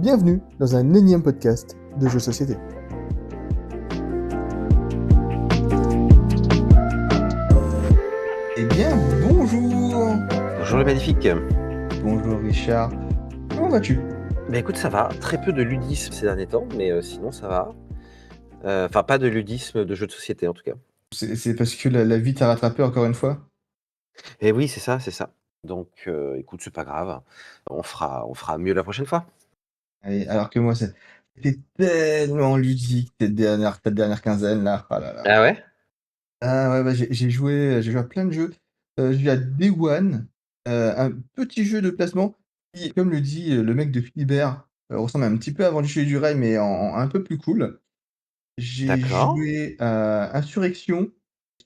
Bienvenue dans un énième podcast de jeux de société. Eh bien, bonjour. Bonjour le magnifique. Bonjour Richard. Comment vas-tu? Bah écoute, ça va. Très peu de ludisme ces derniers temps, mais sinon ça va. Enfin, pas de ludisme de jeux de société en tout cas. C'est parce que la vie t'a rattrapé encore une fois? Et oui, c'est ça, c'est ça. Donc écoute, c'est pas grave. On fera mieux la prochaine fois. Allez, alors que moi, c'était tellement ludique cette dernière quinzaine là. Ah là là. Ah ouais? Ah ouais, j'ai joué à plein de jeux. J'ai joué à Day One, un petit jeu de placement qui, comme le dit le mec de Philibert, ressemble un petit peu à Vendu chez du Rail, mais en un peu plus cool. J'ai D'accord. joué à Insurrection,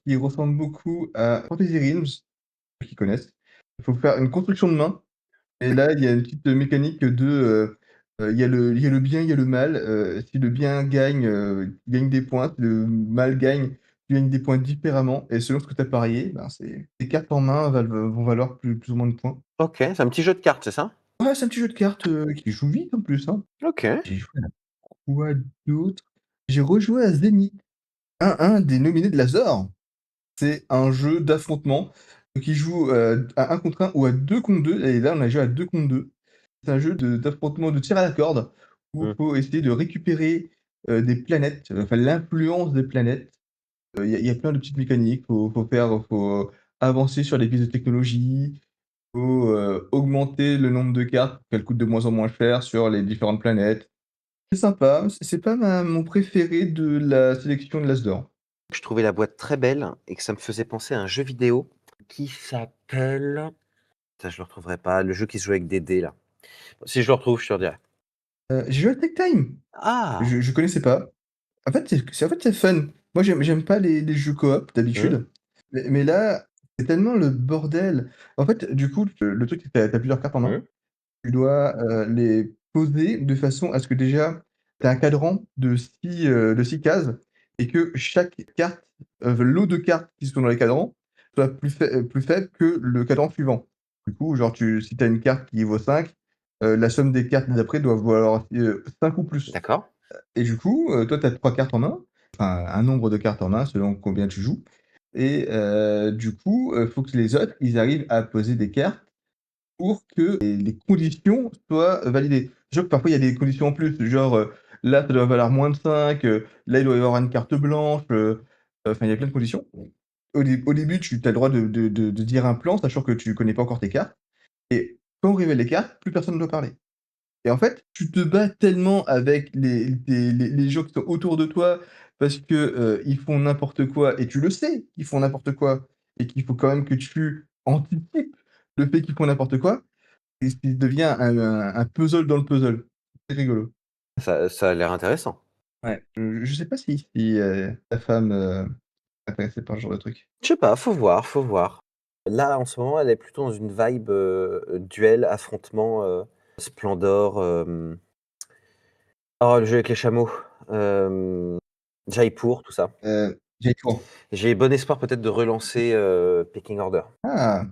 qui ressemble beaucoup à Fantasy Realms, ceux qui connaissent. Il faut faire une construction de main et là, il y a une petite mécanique il y a le bien, il y a le mal. Si le bien gagne, il gagne des points. Si le mal gagne, tu gagnes des points différemment et selon ce que tu as parié, ben, tes cartes en main vont valoir plus ou moins de points. Ok, c'est un petit jeu de cartes, c'est ça? Ouais, c'est un petit jeu de cartes, qui joue vite en plus, hein. Ok. J'ai joué à quoi d'autre? J'ai rejoué à Zenith, un des nominés de l'Azor. C'est un jeu d'affrontement qui joue, à 1 contre 1 ou à 2 contre 2 et là, on a joué à 2 contre 2. C'est un jeu d'affrontement de tir à la corde où il Hmm. faut essayer de récupérer, des planètes, enfin l'influence des planètes. Il y a plein de petites mécaniques, faut avancer sur les pistes de technologie, faut, augmenter le nombre de cartes pour qu'elles coûtent de moins en moins cher sur les différentes planètes. C'est sympa, c'est pas mon préféré de la sélection de l'As d'or. Je trouvais la boîte très belle et que ça me faisait penser à un jeu vidéo qui s'appelle. Ça, je le retrouverai pas. Le jeu qui se joue avec des dés là. Si je le retrouve, je te redirai. J'ai joué à Tech Time. Ah. Je connaissais pas. En fait, c'est fun. Moi, j'aime pas les jeux coop Hmm. d'habitude, mais là, c'est tellement le bordel. En fait, du coup, le truc, c'est que tu as plusieurs cartes en main. Hmm. Tu dois, les poser de façon à ce que déjà, tu as un cadran de six cases et que chaque carte, lot de cartes qui sont dans les cadrans soit plus faible que le cadran suivant. Du coup, genre si tu as une carte qui vaut 5, la somme des cartes d'après doit valoir, 5 ou plus. D'accord. Et du coup, toi, tu as 3 cartes en main, enfin un nombre de cartes en main selon combien tu joues et du coup, faut que les autres, ils arrivent à poser des cartes pour que les conditions soient validées. Sachant que parfois il y a des conditions en plus, genre, là, ça doit valoir moins de 5, là, il doit y avoir une carte blanche, enfin, il y a plein de conditions. Au début, tu as le droit de dire un plan, sachant que tu connais pas encore tes cartes et quand on révèle les cartes, plus personne ne doit parler. Et en fait, tu te bats tellement avec les gens qui sont autour de toi parce que, ils font n'importe quoi et tu le sais qu'ils font n'importe quoi et qu'il faut quand même que tu anticipes le fait qu'ils font n'importe quoi et ce qui devient un puzzle dans le puzzle. C'est rigolo. Ça a l'air intéressant. Ouais, je sais pas si ta femme, est intéressée par ce genre de truc? Je sais pas, faut voir, faut voir. Là, en ce moment, elle est plutôt dans une vibe, duel, affrontement, Splendor, oh, le jeu avec les chameaux, hem, Jaipur, tout ça. Jaipur. J'ai bon espoir peut-être de relancer, Pecking Order. Ah!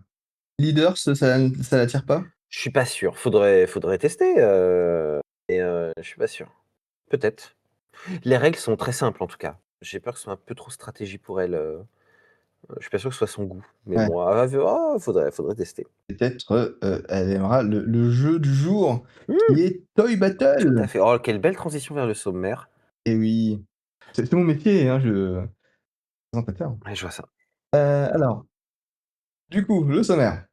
Leaders, ça l'attire pas? Je suis pas sûr, faudrait tester, mais je suis pas sûr. Peut-être. Les règles sont très simples, en tout cas. J'ai peur que ce soit un peu trop stratégie pour elle, je suis pas sûr que ce soit son goût, mais Ouais, bon, faudrait tester. peut-être, elle aimera le jeu du jour Mmh, qui est Toy tout à Battle. fait. Oh, quelle belle transition vers le sommaire. Et oui, c'est mon métier, hein, présentateur. Ouais, je vois ça. Alors, du coup, le sommaire,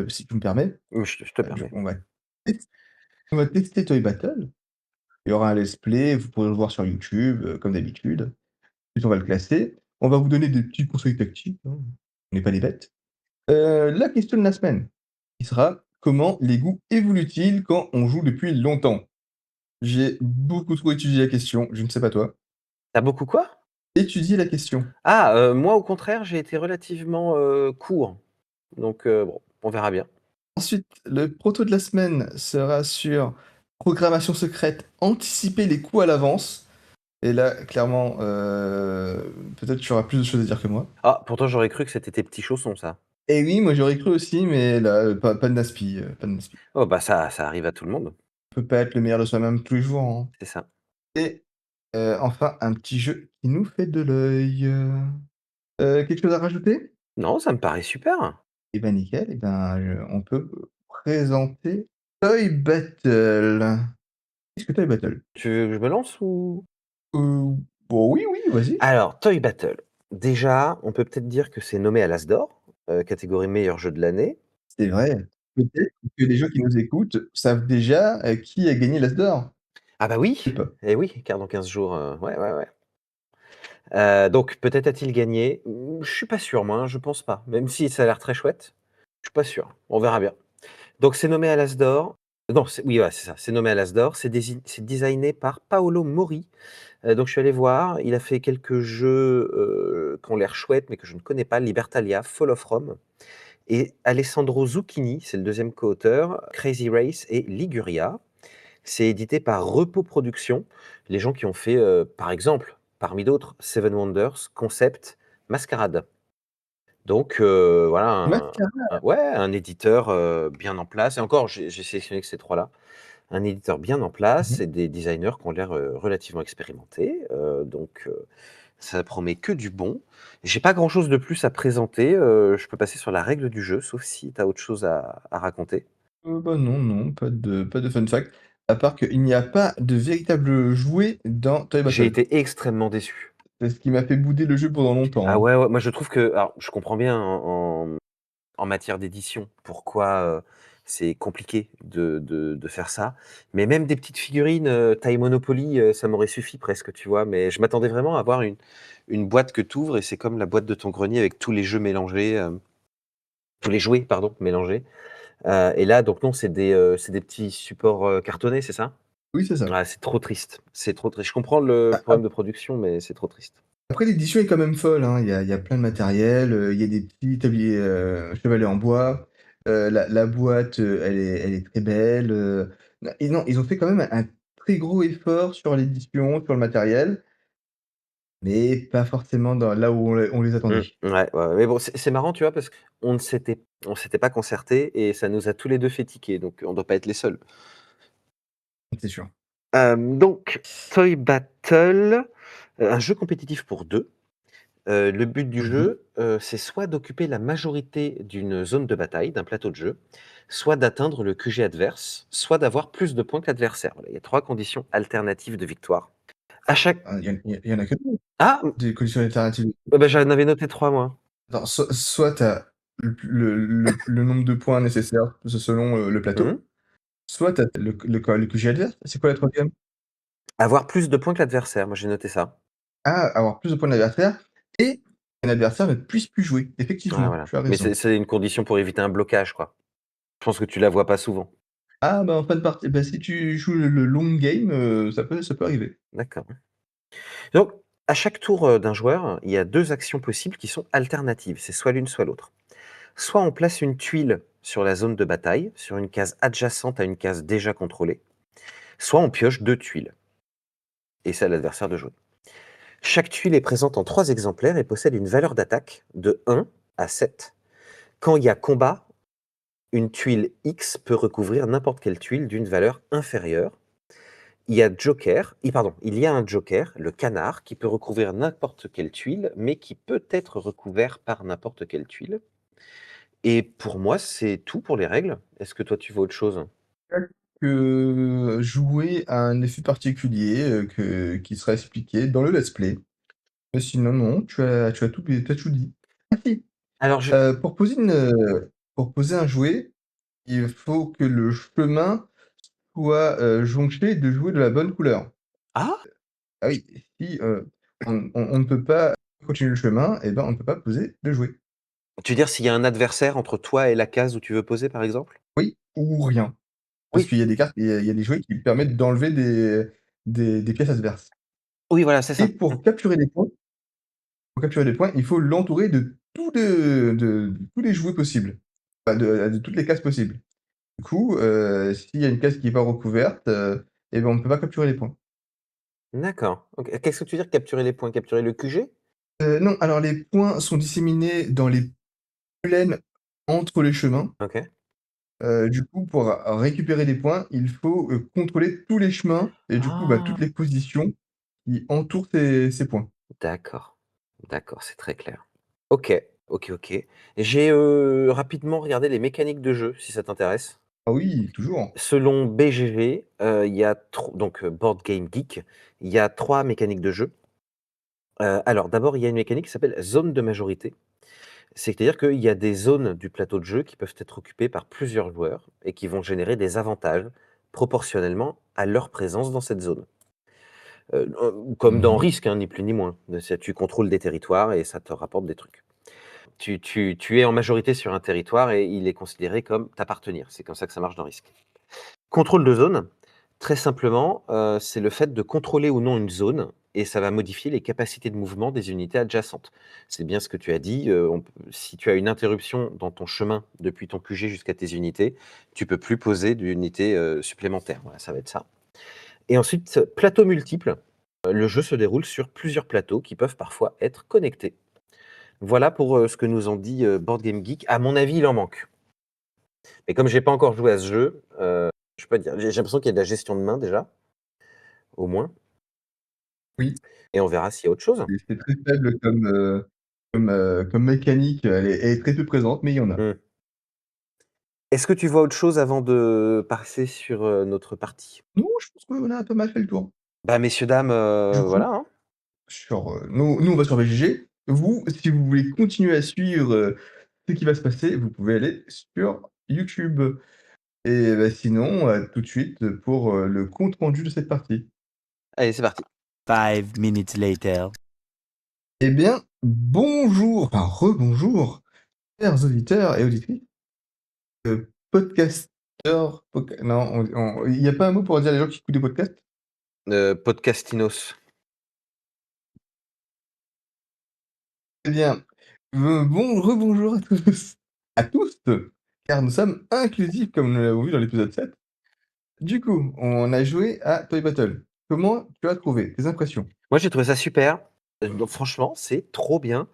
si tu me permets, Je te du coup, permets. on va tester Toy Battle. Il y aura un let's play, vous pourrez le voir sur YouTube, comme d'habitude. Ensuite, on va le classer. On va vous donner des petits conseils tactiques, hein, on n'est pas des bêtes. La question de la semaine, qui sera: comment les goûts évoluent-ils quand on joue depuis longtemps? J'ai beaucoup trop étudié la question, je ne sais pas toi. Tu as beaucoup quoi? Étudier la question. Ah, moi, au contraire, j'ai été relativement, court, donc bon, on verra bien. Ensuite, le proto de la semaine sera sur programmation secrète, anticiper les coups à l'avance. Et là, clairement, peut-être tu auras plus de choses à dire que moi. Ah, pourtant, j'aurais cru que c'était tes petits chaussons, ça. Et oui, moi j'aurais cru aussi, mais là, pas de naspi, pas de naspi. Oh, bah, ça arrive à tout le monde. peut pas être le meilleur de soi-même tous les jours, hein. C'est ça. Et enfin, un petit jeu qui nous fait de l'œil. Quelque chose à rajouter? Non, ça me paraît super. Eh ben, nickel, eh ben, on peut présenter Toy Battle. Qu'est-ce que Toy Battle? Tu veux que je me lance ou? Heu, bon, oui, oui, vas-y. Alors, Toy Battle. Déjà, on peut peut-être dire que c'est nommé à l'As d'or, catégorie meilleur jeu de l'année. C'est vrai. Peut-être que les gens qui nous écoutent savent déjà, qui a gagné l'As d'or. Ah bah Je sais oui! pas. Et oui, car dans 15 jours, ouais, ouais, ouais. Donc peut-être a-t-il gagné? Je suis pas sûr moi, hein, je pense pas. Même si ça a l'air très chouette, je suis pas sûr. On verra bien. Donc c'est nommé à l'As d'or. Non, c'est oui, voilà, c'est ça, c'est nommé à l'As d'or. C'est designé par Paolo Mori. Donc je suis allé voir, il a fait quelques jeux, qui ont l'air chouettes, mais que je ne connais pas, Libertalia, Fall of Rome et Alessandro Zucchini, c'est le deuxième co-auteur, Crazy Race et Liguria. C'est édité par Repos Productions, les gens qui ont fait, par exemple, parmi d'autres, Seven Wonders, Concept, Masquerade. Donc voilà Mascara. ouais, un éditeur, bien en place et encore j'ai sélectionné que ces 3 là. Un éditeur bien en place Mmh. et des designers qui ont l'air, relativement expérimentés, donc ça promet que du bon. J'ai pas grand chose de plus à présenter, je peux passer sur la règle du jeu, sauf si tu as autre chose à raconter? Bah, non, non, pas de fun fact, à part qu'il n'y a pas de véritable jouet dans Toy J'ai Battle. été extrêmement déçu. C'est ce qui m'a fait bouder le jeu pendant Ah longtemps, hein. ouais, ouais, moi je trouve que alors je comprends bien en matière d'édition pourquoi, c'est compliqué de faire ça, mais même des petites figurines, taille Monopoly, ça m'aurait suffi presque, tu vois? Mais je m'attendais vraiment à avoir une boîte que tu ouvres et c'est comme la boîte de ton grenier avec tous les jeux mélangés, tous les jouets pardon, mélangés, et là donc non, c'est des petits supports, cartonnés, c'est ça? Oui, c'est ça. Ah, c'est trop triste, c'est trop triste. Je comprends le A problème de production, mais c'est trop triste. Après l'édition est quand même folle, hein. Il y a plein de matériel, il y a des petits tabliers, chevalets en bois, la boîte, elle est très belle, non, ils ont fait quand même un très gros effort sur l'édition, sur le matériel, mais pas forcément dans là où on les attendait. Ouais, ouais, ouais, mais bon, c'est marrant, tu vois? Parce qu'on ne s'était pas concertés et ça nous a tous les 2 fait tiquer, donc on doit pas être les seuls. C'est sûr. Donc Toy Battle, un jeu compétitif pour 2. Le but du Mmh mh. jeu, c'est soit d'occuper la majorité d'une zone de bataille, d'un plateau de jeu, soit d'atteindre le QG adverse, soit d'avoir plus de points que l'adversaire. Voilà, il y a 3 conditions alternatives de victoire. À chaque Ah, il y en a que 2 ah! des conditions alternatives. Bah, j'en avais noté 3 moi. Attends, soit tu as le nombre de points nécessaires selon, le Mmh. plateau, soit tu as le quoi? Le QG adverse? C'est quoi la 3e? Avoir plus de points que l'adversaire, moi j'ai noté ça. Ah, avoir plus de points de l'adversaire et un adversaire ne puisse plus jouer. Ouais, Effectivement, voilà. tu as Mais raison. c'est une condition pour éviter un blocage, quoi. Je pense que tu la vois pas souvent. Ah, bah, en fin de partie, bah, si tu joues le long game, ça peut arriver. D'accord. Donc, à chaque tour, d'un joueur, il y a 2 actions possibles qui sont alternatives. C'est soit l'une, soit l'autre. Soit on place une tuile sur la zone de bataille, sur une case adjacente à une case déjà contrôlée, soit on pioche 2 tuiles et c'est à l'adversaire de jouer. Chaque tuile est présente en 3 exemplaires et possède une valeur d'attaque de 1 à 7. Quand il y a combat, une tuile X peut recouvrir n'importe quelle tuile d'une valeur inférieure. Il y a un joker, le canard, qui peut recouvrir n'importe quelle tuile, mais qui peut être recouvert par n'importe quelle tuile. Et pour moi, c'est tout pour les règles. Est-ce que toi, tu vois autre chose? Que jouer à un effet particulier, qui sera expliqué dans le let's play. Mais sinon, non, tu as tout dit. Ah si, Alors je pour poser un jouet, il faut que le chemin soit, jonché de jouets de la bonne couleur. ah! Ah oui, si, on ne peut pas continuer le chemin et ben, on ne peut pas poser de jouet. Tu veux dire s'il y a un adversaire entre toi et la case où tu veux poser, par exemple? Oui, ou rien. Parce Oui, qu'il y a des cartes, il y a des jouets qui permettent d'enlever des pièces adverses. oui, voilà, c'est Et ça. pour capturer des points, il faut l'entourer de tous les jouets possibles, enfin de toutes les cases possibles. Du coup, s'il y a une case qui est pas recouverte, et ben, on ne peut pas capturer les points. D'accord. OK. Qu'est-ce que tu veux dire capturer les points? Capturer le QG? Non, alors les points sont disséminés dans les plaines entre les chemins. OK. Du coup, pour récupérer des points, il faut, contrôler tous les chemins et du coup, bah, Ah! toutes les positions qui entourent ces points. D'accord, d'accord, c'est très clair. OK, OK, OK. J'ai, rapidement regardé les mécaniques de jeu, si ça t'intéresse. Ah oui, toujours. Selon BGG, il y a donc Board Game Geek, il y a 3 mécaniques de jeu. Alors d'abord, il y a une mécanique qui s'appelle zone de majorité. C'est-à-dire qu'il y a des zones du plateau de jeu qui peuvent être occupées par plusieurs joueurs et qui vont générer des avantages proportionnellement à leur présence dans cette zone. Comme dans Mmh. Risk, hein, ni plus ni moins. Tu contrôles des territoires et ça te rapporte des trucs. Tu es en majorité sur un territoire et il est considéré comme t'appartenir. C'est comme ça que ça marche dans Risk. Contrôle de zone, très simplement, c'est le fait de contrôler ou non une zone et ça va modifier les capacités de mouvement des unités adjacentes. C'est bien ce que tu as dit, si tu as une interruption dans ton chemin depuis ton QG jusqu'à tes unités, tu peux plus poser d'unités, supplémentaires. Voilà, ça va être ça. Et ensuite, plateau multiple, le jeu se déroule sur plusieurs plateaux qui peuvent parfois être connectés. Voilà pour, ce que nous ont dit, Board Game Geek. À mon avis, il en manque. Mais comme j'ai pas encore joué à ce jeu, je peux pas te dire. J'ai l'impression qu'il y a de la gestion de main déjà, au moins, Oui, et on verra s'il y a autre chose. c'est très faible comme mécanique, elle est très peu présente, mais il y en a. Mmh. Est-ce que tu vois autre chose avant de passer sur, notre partie? Non, je pense qu'on a pas mal fait le tour. Bah, messieurs, dames, Du coup, voilà, hein. nous on va sur BGG. Vous, si vous voulez continuer à suivre, ce qui va se passer, vous pouvez aller sur YouTube et bah, sinon, tout de suite pour, le compte rendu de cette partie. Allez, c'est parti. 5 minutes later. Eh bien, bonjour, enfin rebonjour, chers auditeurs et auditrices, podcasteurs, non, il y a pas un mot pour dire les gens qui écoutent des podcasts? Podcastinos. Eh bien, rebonjour à tous, car nous sommes inclusifs comme nous l'avons vu dans l'épisode 7. Du coup, on a joué à Toy Battle. Comment tu as trouvé? Tes impressions? Moi, j'ai trouvé ça super. Donc franchement, c'est trop bien.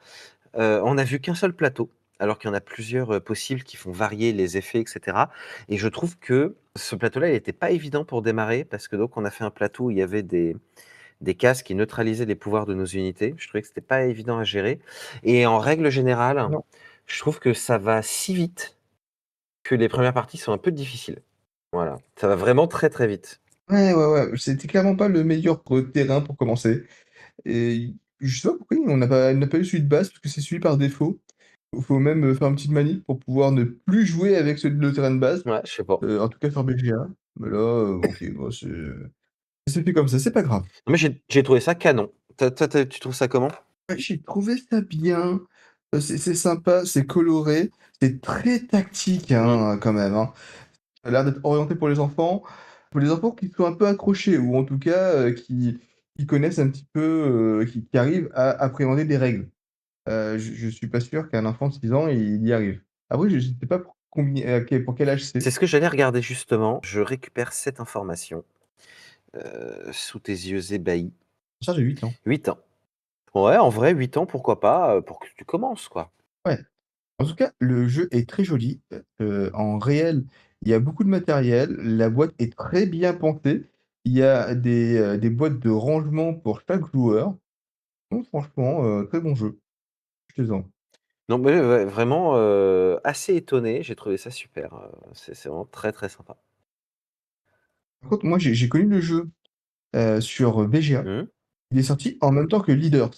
On n'a vu qu'un seul plateau, alors qu'il y en a plusieurs, possibles qui font varier les effets et cetera et je trouve que ce plateau-là, il était pas évident pour démarrer parce que donc on a fait un plateau où il y avait des cases qui neutralisaient les pouvoirs de nos unités. Je trouvais que c'était pas évident à gérer et en règle générale, Non. je trouve que ça va si vite que les premières parties sont un peu difficiles. Voilà, ça va vraiment très, très vite. Ouais, ouais, ouais, c'était clairement pas le meilleur terrain pour commencer et je sais pas pourquoi on n'a pas eu celui de base parce que c'est celui par défaut. Faut même, faire une petite manip pour pouvoir ne plus jouer avec le terrain de base, Ouais, je sais pas. en tout cas sur BGA. Mais là, OK, bah, c'est fait comme ça, c'est pas grave. Mais j'ai trouvé ça canon. Tu trouves ça comment? Ouais, j'ai trouvé ça bien, c'est sympa, c'est coloré, c'est très tactique, Mmh. hein, quand même, hein. Ça a l'air d'être orienté pour les enfants qui sont un peu accrochés ou en tout cas, qui connaissent un petit peu, qui arrivent à appréhender des règles. Je suis pas sûr qu'un enfant de 6 ans, il y arrive. Après, je sais pas pour quel âge c'est. C'est ce que j'allais regarder justement. Je récupère cette information, sous tes yeux ébahis. Ça, j'ai 8 ans. 8 ans. Ouais, en vrai 8 ans, pourquoi pas, pour que tu commences, quoi. Ouais. En tout cas, le jeu est très joli, en réel, il y a beaucoup de matériel, la boîte est très bien pensée. Il y a des boîtes de rangement pour chaque joueur. Donc franchement, très bon jeu. Plaisant. Non, mais ouais, vraiment, assez étonné, j'ai trouvé ça super, c'est vraiment très, très sympa. Par contre, moi, j'ai connu le jeu, sur BGA. Mmh. Il est sorti en même temps que Leaders.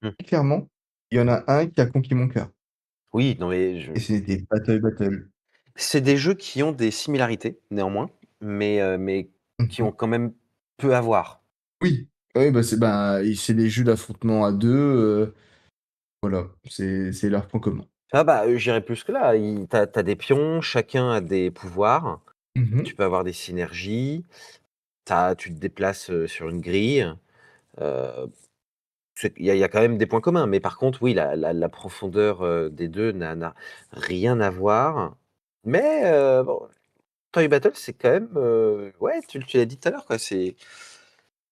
Mmh. Clairement, il y en a un qui a conquis mon cœur Oui, non mais et c'était Battle Battle. c'est des jeux qui ont des similarités néanmoins, mais qui Mmh. ont quand même peu à voir. Oui, oui, c'est des jeux d'affrontement à 2. Voilà, c'est leur point commun. Ah bah, j'irais plus que là, tu as des pions, chacun a des pouvoirs, Mmh. tu peux avoir des synergies, tu te déplaces, sur une grille, heu, il y a quand même des points communs, mais par contre, oui, la profondeur, des 2 n'a rien à voir. Mais bon, Toy Battle, c'est quand même, ouais, tu l'as dit tout à l'heure, quoi, c'est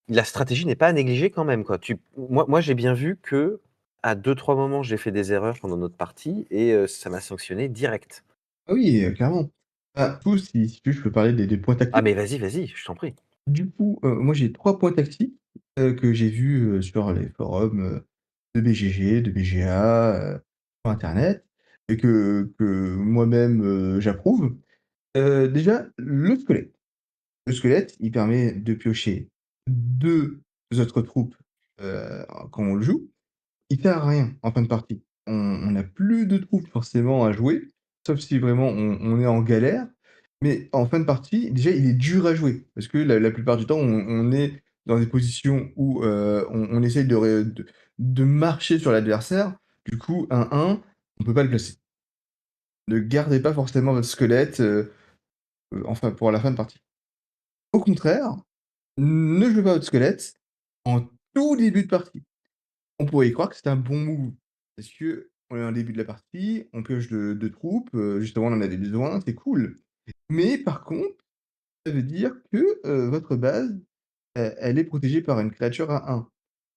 la stratégie n'est pas à négliger quand même, quoi. Moi, j'ai bien vu qu'à 2-3 moments, j'ai fait des erreurs pendant notre partie et ça m'a sanctionné direct. Ah oui, clairement. Du coup, si tu veux, je peux parler des points Ah, tactiques. mais vas-y, je t'en prie. Du coup, moi j'ai 3 points tactiques, que j'ai vus, sur les forums, de BGG, de BGA, sur internet et que moi-même, j'approuve. Déjà, le squelette. Le squelette, il permet de piocher 2 autres troupes, quand on le joue. Il sert à rien en fin de partie. On n'a plus de troupes forcément à jouer, sauf si vraiment on est en galère. Mais en fin de partie, déjà, il est dur à jouer parce que la plupart du temps, on est dans des positions où, on essaye de marcher sur l'adversaire. Du coup, 1-1, on peut pas le placer. Ne gardez pas forcément votre squelette, enfin pour la fin de partie. Au contraire, ne jouez pas votre squelette en tout début de partie. On pourrait y croire que c'est un bon move, parce qu'on est en début de la partie, on pioche de troupes, justement on en avait besoin, c'est cool. Mais par contre, ça veut dire que, votre base, elle est protégée par une créature à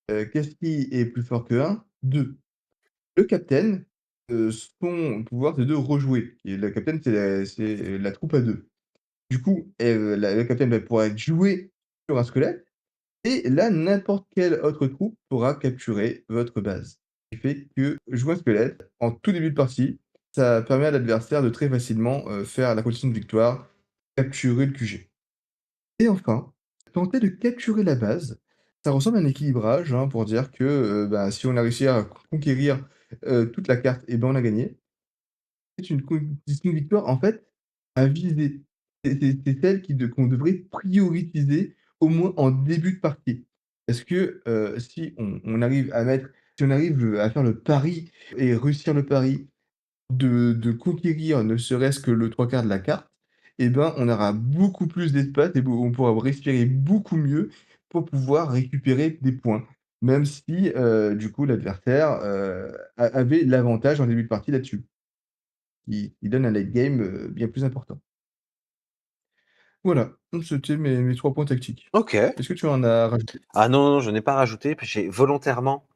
1. Qu'est-ce qui est plus fort que 1? 2. Le captain, son pouvoir c'est de rejouer et le captain c'est la troupe à 2. Du coup, le captain va pouvoir être joué sur un squelette et là, n'importe quelle autre troupe pourra capturer votre base. Ce qui fait que jouer un squelette en tout début de partie, ça permet à l'adversaire de très facilement, faire la condition de victoire, capturer le QG. Et enfin, tenter de capturer la base, ça ressemble à un équilibrage, hein, pour dire que, bah, si on a réussi à conquérir, toute la carte et ben, on a gagné. C'est une condition de victoire, en fait, à viser. C'est celle qu'on devrait prioriser, au moins en début de partie. Parce que, si on arrive à mettre si on arrive, à faire le pari et réussir le pari de conquérir ne serait-ce que le 3/4 de la carte, et ben, on aura beaucoup plus d'espace et on pourra respirer beaucoup mieux pour pouvoir récupérer des points. Même si, du coup, l'adversaire, avait l'avantage en début de partie là-dessus. Qui donne un late game, bien plus important. Voilà, donc c'était mes 3 points tactiques. OK. Est-ce que tu en as rajouté? Ah non, je n'ai pas rajouté, puis j'ai volontairement,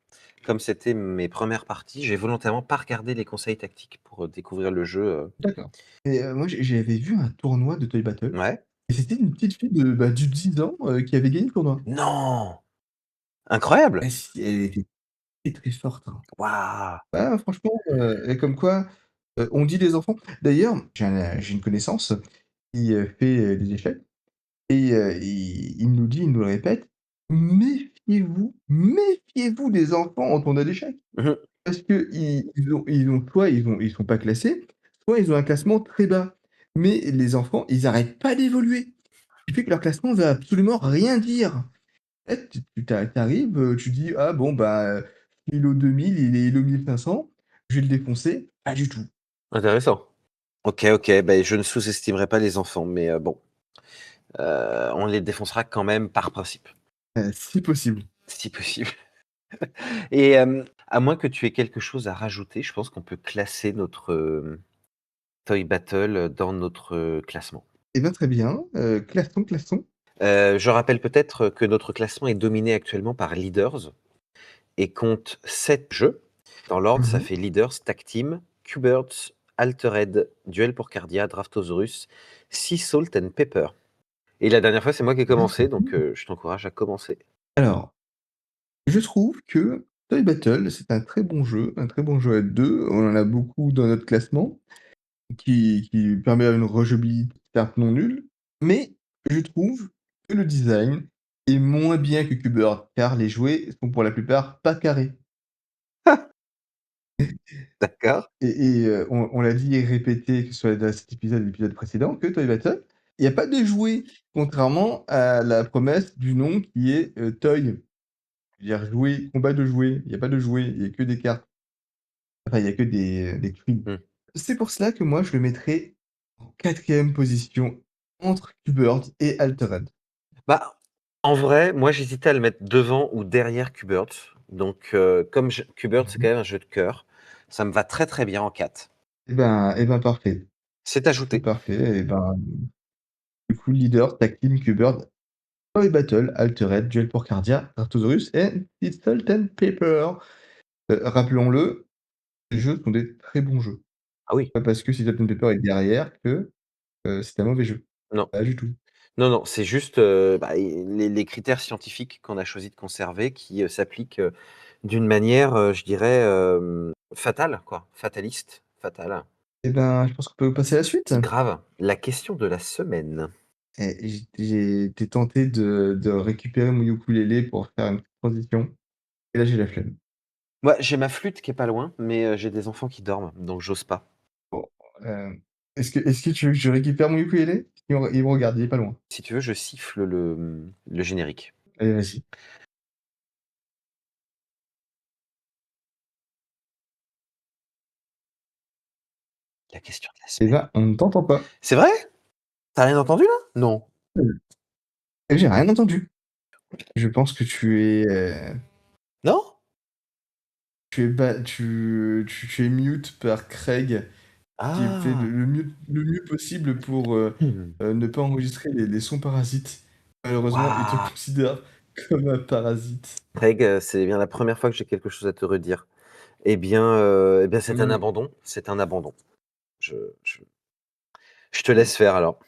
comme c'était mes premières parties, j'ai volontairement pas regardé les conseils tactiques pour, découvrir le jeu, D'accord. Et moi j'avais vu un tournoi de Toy Battle ouais. et c'était une petite fille du 10 ans, qui avait gagné le tournoi. Non! Incroyable! Et si elle était très, très forte, hein. Waouh! Ah franchement, et comme quoi, on dit les enfants d'ailleurs, j'ai une connaissance qui, fait, des échecs et il nous dit, il nous le répète: méfiez-vous des enfants en tournoi d'échecs». Mmh. Parce qu'ils ont soit ils sont pas classés, soit ils ont un classement très bas. Mais les enfants, ils arrêtent pas d'évoluer. Ce qui fait que leur classement veut absolument rien dire. En fait, tu arrives, tu dis: «Ah bon, bah, Elo 2000, il est Elo 1500, je vais le défoncer». Pas du tout. Intéressant. OK, beh, je ne sous-estimerai pas les enfants, mais bon, on les défoncera quand même par principe, Si possible. si possible. Et à moins que tu aies quelque chose à rajouter, je pense qu'on peut classer notre, Toy Battle dans notre, classement. Eh ben, très bien, classons. Je rappelle peut-être que notre classement est dominé actuellement par Leaders et compte 7 jeux. Dans l'ordre, ça Mmh. fait Leaders, Tag Team, Q-Birds, Altered, Duel pour Cardia, Draftosaurus, Sea Salt and Pepper. Et la dernière fois, c'est moi qui ai Eh ben, très commencé, donc bien. je t'encourage à commencer. Alors, je trouve que Toy Battle, c'est un très bon jeu à 2. On en a beaucoup dans notre classement. Qui permet une rejouabilité certes non nulle, mais je trouve que le design est moins bien que Q*bert, car les jouets sont pour la plupart pas carrés. D'accord. On l'a dit et répété, que ce soit dans cet épisode et l'épisode précédent, que Toy Battle, il y a pas de jouets, contrairement à la promesse du nom qui est, Toy. C'est-à-dire jouets, combat de jouets, il y a pas de jouets, il y a que des cartes. Enfin, il y a que des cubes. Mmh. C'est pour cela que moi je le mettrais en 4e position entre Q*bert et Altered. Bah, en vrai, moi, j'hésitais à le mettre devant ou derrière Q-Birds. Donc comme Q-Birds, c'est Mmh. quand même un jeu de cœur, ça me va très, très bien en 4. Parfait. C'est C'est ajouté. parfait et ben, du coup leader, tag team, Q*bert, Toy Battle, Altered, Duel pour Cardia, Artosaurus et Salt and Pepper. Rappelons-le, ces jeux sont des très bons jeux. Ah oui. Pas parce que Salt and Pepper est derrière que c'est un mauvais jeu. Non. Pas du tout. Non, non, c'est juste, bah, et les critères scientifiques qu'on a choisi de conserver qui, s'appliquent, d'une manière, je dirais, fatale, quoi, fataliste, fatale. Eh ben, je pense qu'on peut passer à la suite. Grave. La question de la semaine. Et j'ai été tenté de récupérer mon ukulélé pour faire une petite transition et là, j'ai la flemme. Moi, j'ai ma flûte qui est pas loin, mais j'ai des enfants qui dorment, donc j'ose pas. Bon, est-ce que tu veux que je récupère mon ukulélé? Il me regarde, il est pas loin. Si tu veux, je siffle le générique. Allez, vas-y. La question de la Eh semaine. ben, on ne t'entend pas. C'est vrai? Tu as rien entendu là? Non. J'ai rien entendu. Je pense que Non? tu es mute par Craig, qui fait Ah! le mieux possible pour, Mmh. ne pas enregistrer les sons parasites. Malheureusement, il te Waouh! considère comme un parasite. Craig, c'est bien la première fois que j'ai quelque chose à te redire. Eh bien, c'est un Mmh, abandon, c'est un abandon. Je je je te laisse faire alors.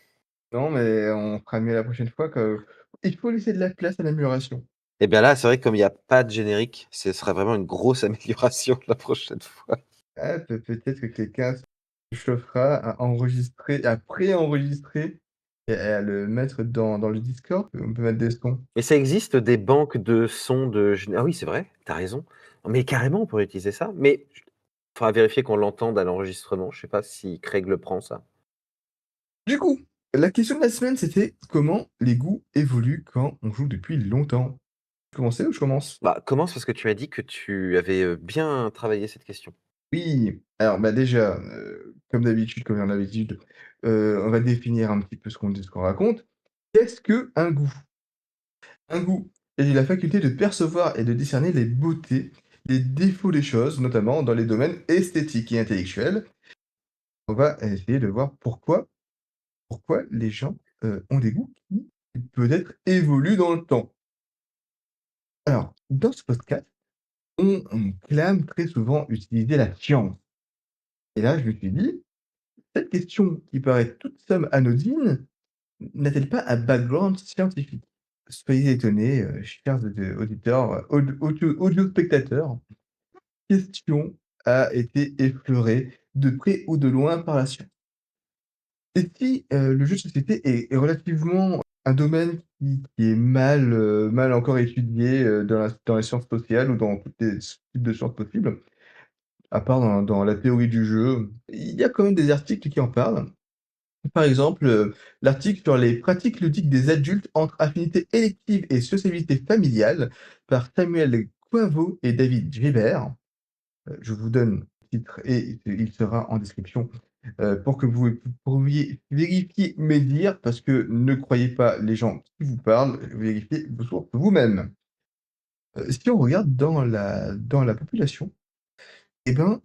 non, mais on fera mieux la prochaine fois que il faut laisser de la place à l'amélioration. Eh bien là, c'est vrai que comme il y a pas de générique, ce serait vraiment une grosse amélioration la prochaine fois. Ah, peut-être que quelqu'un se chauffera à enregistrer, à pré-enregistrer et à le mettre dans le Discord. On peut mettre des sons. Mais ça existe des banques de sons de gén ah oui, c'est vrai, tu as raison. Mais carrément, on pourrait utiliser ça, mais il faudra vérifier qu'on l'entende à l'enregistrement. Je sais pas si Craig le prend ça. Du coup, la question de la semaine, c'était comment les goûts évoluent quand on joue depuis longtemps? Tu commences ou je commence? Bah, commence parce que tu as dit que tu avais, bien travaillé cette question. Oui, alors, bah, déjà, comme d'habitude, comme dans l'habitude, on va définir un petit peu ce qu'on raconte. Qu'est-ce qu'un goût? Un goût est la faculté de percevoir et de discerner les beautés, les défauts des choses, notamment dans les domaines esthétiques et intellectuels. On va essayer de voir pourquoi les gens, ont des goûts qui peut-être évoluent dans le temps. Alors, dans ce podcast, on clame très souvent utiliser la science et là, je me suis dit: «Cette question qui paraît toute somme anodine, n'a-t-elle pas un background scientifique?» Soyez étonnés, chers auditeurs, audiospectateurs, question a été effleurée de près ou de loin par la science. Et si, le jeu de société est relativement un domaine qui est mal encore étudié, dans les sciences sociales ou dans toutes les types de sciences possibles, à part dans la théorie du jeu, il y a quand même des articles qui en parlent. Par exemple, l'article sur les pratiques ludiques des adultes entre affinité élective et sociabilité familiale par Samuel Coinvot et David Griebert. Je vous donne le titre et il sera en description, pour que vous pourriez vérifier mes dires, parce que ne croyez pas les gens qui vous parlent, vérifiez vos sources vous-même. Si on regarde dans la population, eh ben,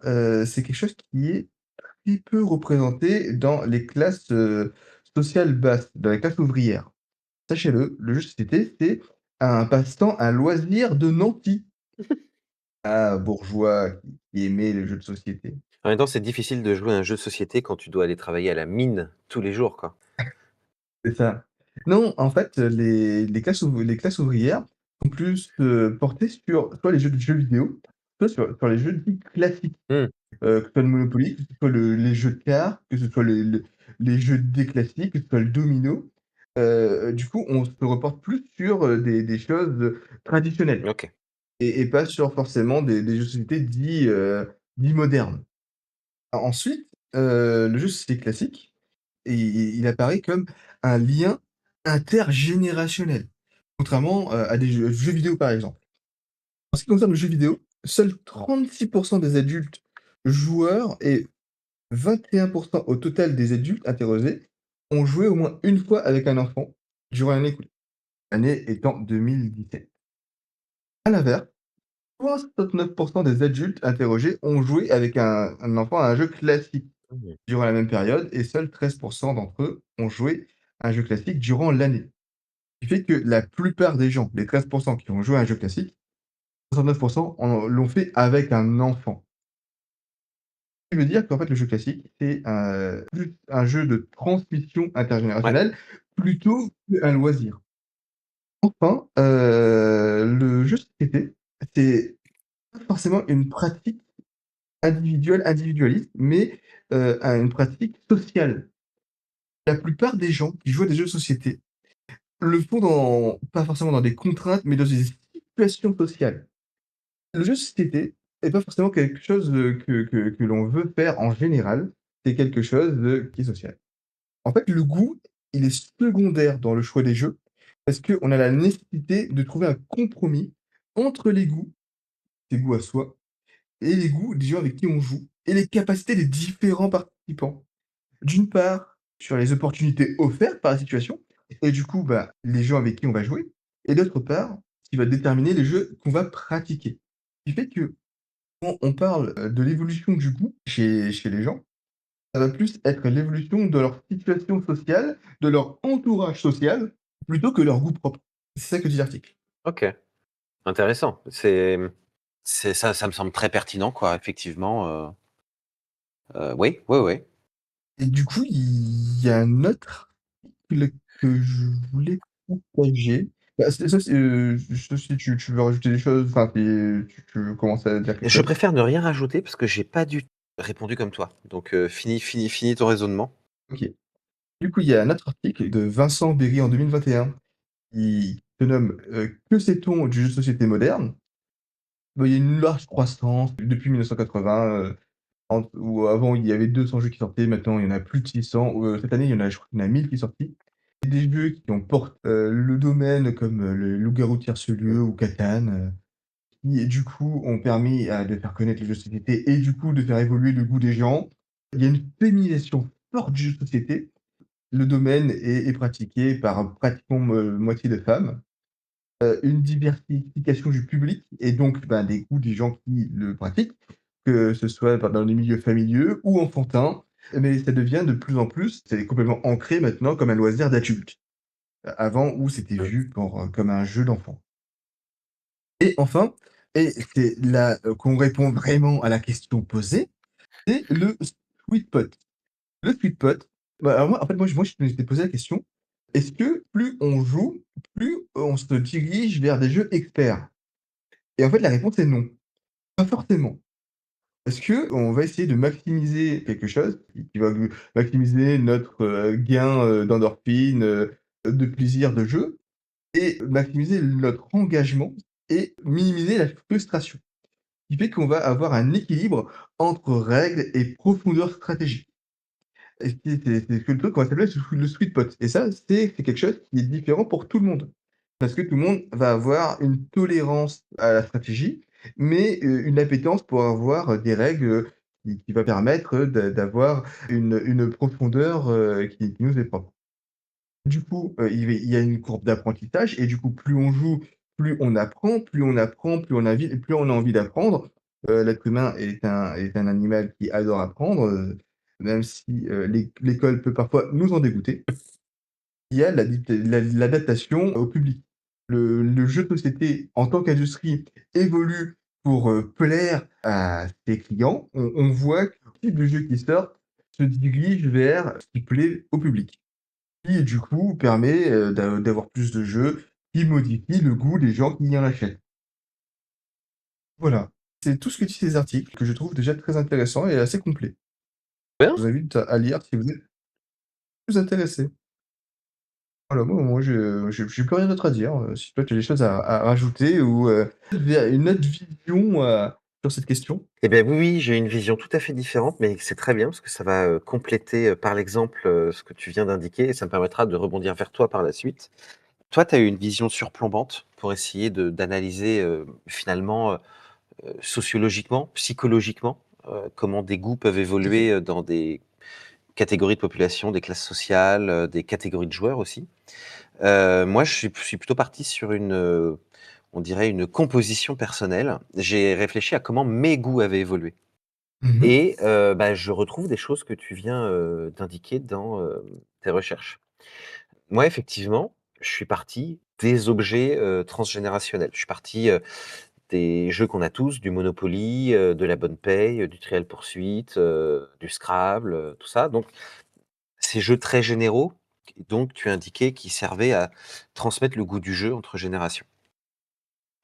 c'est quelque chose qui est très peu représenté dans les classes, sociales basses, dans les classes ouvrières. Sachez-le, le jeu de société, c'est un passe-temps, un loisir de nantis. Ah, bourgeois qui aimait les jeux de société. En même temps, c'est difficile de jouer à un jeu de société quand tu dois aller travailler à la mine tous les jours, quoi. C'est ça. Non, en fait, les classes ouvrières sont plus, portées sur soit les jeux vidéo, soit sur les jeux dits classiques, Mmh, que ce soit le Monopoly, que ce soit les jeux de cartes, que ce soit les jeux de dés classiques, que ce soit le domino. Du coup, on se reporte plus sur, des choses, traditionnelles OK. et pas sur forcément des jeux de société dits modernes. Ensuite, le jeu de société classique, et il apparaît comme un lien intergénérationnel, contrairement, à des jeux vidéo, par exemple. En ce qui concerne le jeu vidéo, seuls 36 des adultes joueurs et 21 au total des adultes interrogés ont joué au moins une fois avec un enfant durant l'année écoulée, l'année étant 2017. À l'inverse, 69 des adultes interrogés ont joué avec un enfant à un jeu classique Mmh. durant la même période et seuls 13 d'entre eux ont joué à un jeu classique durant l'année. Ce qui fait que la plupart des gens, les 13 qui ont joué à un jeu classique, 69 l'ont fait avec un enfant. qui veut dire qu'en fait, le jeu classique, c'est plus un jeu de transmission Ouais. intergénérationnelle plutôt qu'un loisir. Enfin, le jeu de société, c'est pas forcément une pratique individuelle, individualiste, mais une pratique sociale. La plupart des gens qui jouent à des jeux de société le font pas forcément dans des contraintes, mais dans des situations sociales. Le jeu de société est pas forcément quelque chose, que l'on veut faire en général, c'est quelque chose qui est social. En fait, le goût, il est secondaire dans le choix des jeux, parce qu'on a la nécessité de trouver un compromis entre les goûts, ses goûts à soi, et les goûts des gens avec qui on joue, et les capacités des différents participants. D'une part, sur les opportunités offertes par la situation et du coup, bah, les gens avec qui on va jouer et d'autre part, ce qui va déterminer les jeux qu'on va pratiquer. Ce qui fait que quand on parle, de l'évolution du goût chez les gens, ça va plus être l'évolution de leur situation sociale, de leur entourage social, plutôt que leur goût propre. C'est ça que dit l'article. OK, intéressant. C'est ça me semble très pertinent quoi, effectivement, oui, oui, oui. Et du coup, il y a un autre article que je voulais partager. Bah, c'est ça, c'est, je sais pas si tu veux rajouter des choses, enfin, tu veux commencer à dire quelque Je chose? préfère ne rien rajouter parce que j'ai pas du répondu comme toi. Donc, finis ton raisonnement. OK. Du coup, il y a un autre article de Vincent Berry en 2021 qui se nomme, «Que sait-on du jeu de société moderne?» Bah, il y a une large croissance depuis 1980, où avant il y avait 200 jeux qui sortaient, maintenant il y en a plus de 600. Cette année, il y en a je crois qu'il y en a 1000 qui sont sortis. C'est des jeux qui ont porté, le domaine comme, le Loup-garou de Tierce-Lieu ou Catan, qui du coup ont permis, de faire connaître les jeux de société et du coup de faire évoluer le goût des gens. Il y a une féminisation forte du jeu de société. Le domaine est pratiqué par pratiquement moitié de femmes. Une diversification du public et donc, ben, des goûts des gens qui le pratiquent, que ce soit dans les milieux familiaux ou enfantins, mais ça devient de plus en plus c'est complètement ancré maintenant comme un loisir d'adulte. Avant où c'était Mmh. vu comme un jeu d'enfant. Et enfin, et c'est là, qu'on répond vraiment à la question posée, c'est le sweet pot. Le sweet pot, bah, alors moi, en fait, moi, je m'étais posé la question: «Est-ce que plus on joue, plus on se dirige vers des jeux experts?» Et en fait, la réponse est non, pas forcément. Parce qu'on va essayer de maximiser quelque chose qui va maximiser notre, gain, d'endorphine, de plaisir de jeu et maximiser notre engagement et minimiser la frustration. Ce qui fait qu'on va avoir un équilibre entre règles et profondeur stratégique. Et c'est que le truc qu'on va s'appeler le sweet pot et ça, c'est quelque chose qui est différent pour tout le monde. Parce que tout le monde va avoir une tolérance à la stratégie, mais une appétence pour avoir, des règles, qui va permettre, d'avoir une profondeur, qui nous est propre. Du coup, il y a une courbe d'apprentissage et du coup, plus on joue, plus on apprend, plus on apprend, plus on a envie d'apprendre. L'être humain est un animal qui adore apprendre, même si, l'école peut parfois nous en dégoûter. Il y a l'adaptation au public. Le jeu de société en tant qu'industrie évolue pour, plaire à ses clients. On voit que le type de jeu qui sort se dirige vers ce qui plaît au public. Qui du coup permet, d'avoir plus de jeux, qui modifie le goût des gens qui en achètent. Voilà, c'est tout ce que disent ces articles, que je trouve déjà très intéressant et assez complet. Bien. Je vous invite à lire si vous êtes plus intéressé. Voilà, moi j'ai plus rien d'autre à dire, si toi tu as des choses à rajouter ou, une autre vision, sur cette question? Eh beh, oui, oui, j'ai une vision tout à fait différente, mais c'est très bien parce que ça va, compléter, par l'exemple, ce que tu viens d'indiquer et ça me permettra de rebondir vers toi par la suite. Toi, tu as eu une vision surplombante pour essayer d'analyser, finalement, sociologiquement, psychologiquement, comment des goûts peuvent Tout à fait. évoluer, dans des catégories de population, des classes sociales, des catégories de joueurs aussi. Moi, je suis plutôt parti sur une, on dirait une composition personnelle. J'ai réfléchi à comment mes goûts avaient évolué Mmh mh. et bah, je retrouve des choses que tu viens, d'indiquer dans, tes recherches. Moi, effectivement, je suis parti des objets, transgénérationnels. Je suis parti, des jeux qu'on a tous, du Monopoly, de la Bonne Paye, du Trial Poursuite, du Scrabble, tout ça. Donc ces jeux très généraux, donc tu indiquais qu'ils servaient à transmettre le goût du jeu entre générations.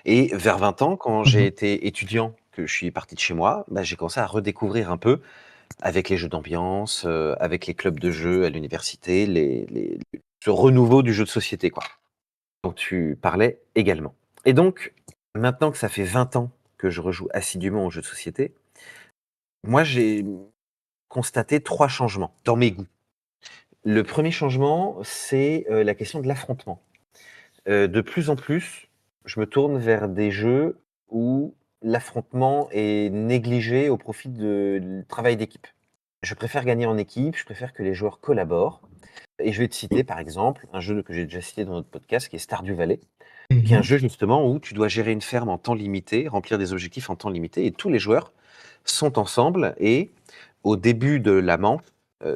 Et vers 20 ans, quand j'ai Mmh. été étudiant, que je suis parti de chez moi, bah, j'ai commencé à redécouvrir un peu avec les jeux d'ambiance, avec les clubs de jeux à l'université, ce renouveau du jeu de société, quoi, dont tu parlais également. Et donc, maintenant que ça fait 20 ans que je rejoue assidûment aux jeux de société, moi, j'ai constaté 3 changements dans mes goûts. Le premier changement, c'est, la question de l'affrontement. De plus en plus, je me tourne vers des jeux où l'affrontement est négligé au profit du travail d'équipe. Je préfère gagner en équipe, je préfère que les joueurs collaborent et je vais te citer, par exemple, un jeu que j'ai déjà cité dans notre podcast qui est Stardew Valley, qui est un Mmh. jeu justement où tu dois gérer une ferme en temps limité, remplir des objectifs en temps limité et tous les joueurs sont ensemble et au début de la manche,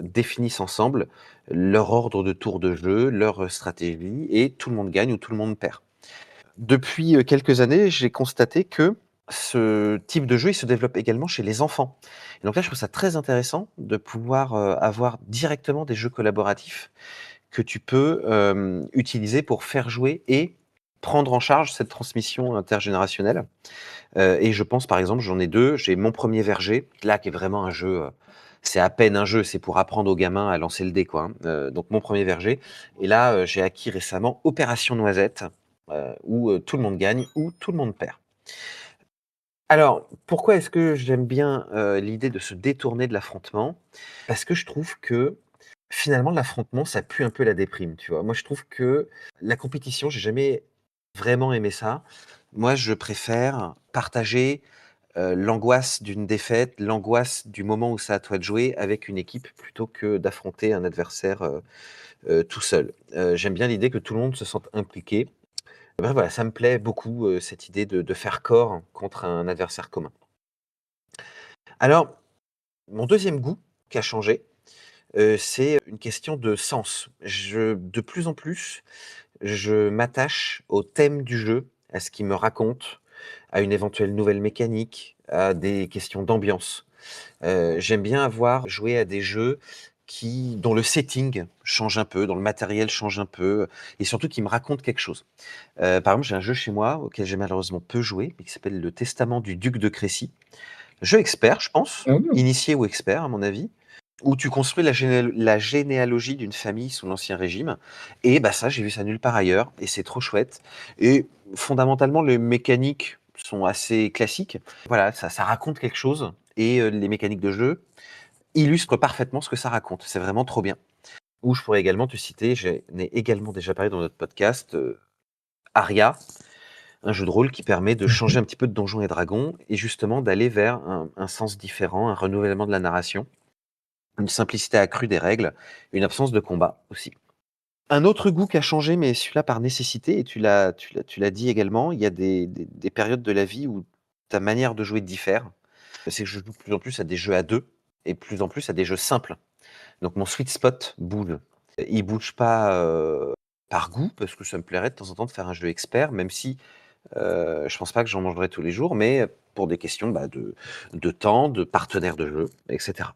définissent ensemble leur ordre de tour de jeu, leur stratégie et tout le monde gagne ou tout le monde perd. Depuis, quelques années, j'ai constaté que ce type de jeu, il se développe également chez les enfants. Et donc là, je trouve ça très intéressant de pouvoir, avoir directement des jeux collaboratifs que tu peux, utiliser pour faire jouer et prendre en charge cette transmission intergénérationnelle. Et je pense, par exemple, j'en ai 2. J'ai Mon Premier Verger, là, qui est vraiment un jeu, c'est à peine un jeu, c'est pour apprendre aux gamins à lancer le dé, quoi, hein. Donc Mon Premier Verger et là, j'ai acquis récemment Opération Noisette, où, tout le monde gagne ou tout le monde perd. Alors, pourquoi est-ce que j'aime bien, l'idée de se détourner de l'affrontement? Parce que je trouve que, finalement, l'affrontement, ça pue un peu la déprime, tu vois? Moi, je trouve que la compétition, j'ai jamais vraiment aimé ça. Moi, je préfère partager l'angoisse d'une défaite, l'angoisse du moment où c'est à toi de jouer avec une équipe plutôt que d'affronter un adversaire, tout seul. J'aime bien l'idée que tout le monde se sente impliqué. Bref, voilà, ça me plaît beaucoup, cette idée de faire corps contre un adversaire commun. Alors, mon deuxième goût qui a changé, c'est une question de sens. De plus en plus, je m'attache au thème du jeu, à ce qu'il me raconte, à une éventuelle nouvelle mécanique, à des questions d'ambiance. J'aime bien avoir joué à des jeux dont le setting change un peu, dont le matériel change un peu et surtout qui me racontent quelque chose. Par exemple, j'ai un jeu chez moi auquel j'ai malheureusement peu joué, mais qui s'appelle Le Testament du duc de Crécy. Jeu expert, je pense, Ah oui. initié ou expert à mon avis, où tu construis la généalogie d'une famille sous l'Ancien Régime et bah, ça, j'ai vu ça nulle part ailleurs et c'est trop chouette et fondamentalement, les mécaniques sont assez classiques. Voilà, ça raconte quelque chose et les mécaniques de jeu illustrent parfaitement ce que ça raconte. C'est vraiment trop bien. Ou je pourrais également te citer, j'en ai également déjà parlé dans notre podcast, Aria, un jeu de rôle qui permet de changer un petit peu de Donjons et Dragons et justement d'aller vers un sens différent, un renouvellement de la narration, une simplicité accrue des règles, une absence de combat aussi. Un autre goût qui a changé, mais celui-là par nécessité, et tu l'as dit également, il y a des périodes de la vie où ta manière de jouer diffère. C'est que je joue de plus en plus à des jeux à 2 et de plus en plus à des jeux simples. Donc mon sweet spot bouge. Il bouge pas, par goût, parce que ça me plairait de temps en temps de faire un jeu expert, même si, je pense pas que j'en mangerai tous les jours, mais pour des questions, bah, de temps, de partenaires de jeu et cetera.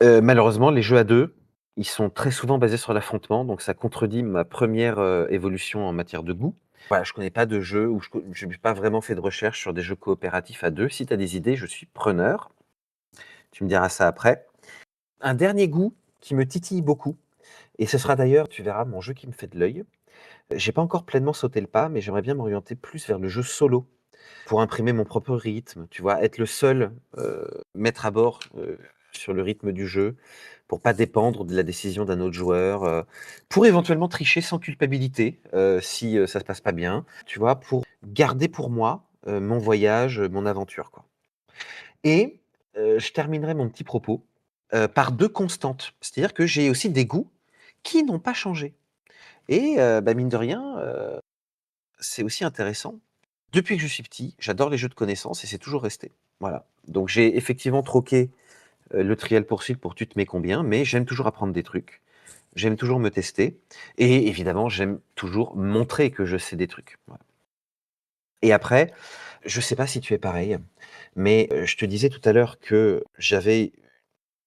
Malheureusement, les jeux à 2, ils sont très souvent basés sur l'affrontement, donc ça contredit ma première évolution en matière de goût. Voilà, je connais pas de jeu ou je n'ai pas vraiment fait de recherche sur des jeux coopératifs à 2. Si tu as des idées, je suis preneur. Tu me diras ça après. Un dernier goût qui me titille beaucoup et ce sera d'ailleurs, tu verras, mon jeu qui me fait de l'œil. J'ai pas encore pleinement sauté le pas, mais j'aimerais bien m'orienter plus vers le jeu solo pour imprimer mon propre rythme, tu vois? Être le seul, maître à bord, sur le rythme du jeu, pour pas dépendre de la décision d'un autre joueur, pour éventuellement tricher sans culpabilité, si, ça se passe pas bien, tu vois? Pour garder pour moi, mon voyage, mon aventure, quoi. Et je terminerai mon petit propos, par 2 constantes. C'est-à-dire que j'ai aussi des goûts qui n'ont pas changé et bah, mine de rien, c'est aussi intéressant. Depuis que je suis petit, j'adore les jeux de connaissances et c'est toujours resté. Voilà. Donc j'ai effectivement troqué, le Trial Poursuite pour tu te mets combien, mais j'aime toujours apprendre des trucs. J'aime toujours me tester et évidemment, j'aime toujours montrer que je sais des trucs. Voilà. Et après, je sais pas si tu es pareil, mais je te disais tout à l'heure que j'avais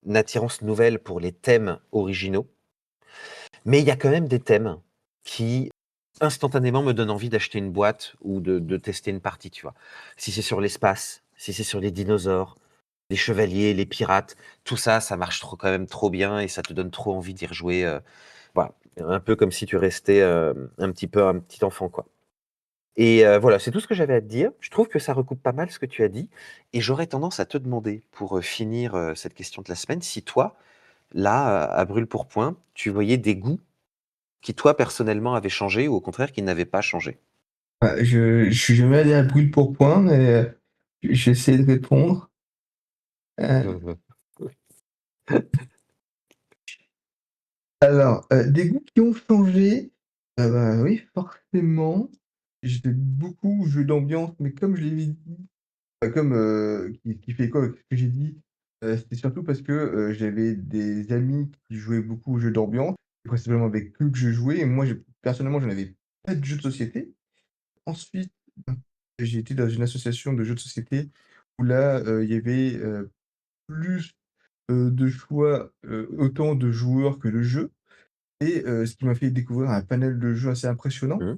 une attirance nouvelle pour les thèmes originaux, mais il y a quand même des thèmes qui, instantanément, me donnent envie d'acheter une boîte ou de tester une partie, tu vois? Si c'est sur l'espace, si c'est sur les dinosaures, les chevaliers, les pirates, tout ça, ça marche trop quand même trop bien et ça te donne trop envie d'y rejouer, voilà, un peu comme si tu restais, un petit peu un petit enfant, quoi. Et voilà, c'est tout ce que j'avais à te dire. Je trouve que ça recoupe pas mal ce que tu as dit et j'aurais tendance à te demander pour, finir, cette question de la semaine, si toi, là, à brûle-pourpoint, tu voyais des goûts qui, toi, personnellement, avaient changé ou au contraire qui n'avaient pas changé? Je suis jamais allé à brûle-pourpoint, mais je vais de répondre. Heu, alors, des goûts qui ont changé, bah, oui, forcément. J'étais beaucoup jeux d'ambiance, mais comme je l'avais dit, comme, qui fait écho avec ce que j'ai dit, c'était surtout parce que, j'avais des amis qui jouaient beaucoup aux jeux d'ambiance, principalement avec eux que je jouais et moi, personnellement, je n'avais pas de jeux de société. Ensuite, j'ai été dans une association de jeux de société où là, il y avait, plus, de choix, autant de joueurs que de jeux et ce qui m'a fait découvrir un panel de jeux assez impressionnant. Mmh,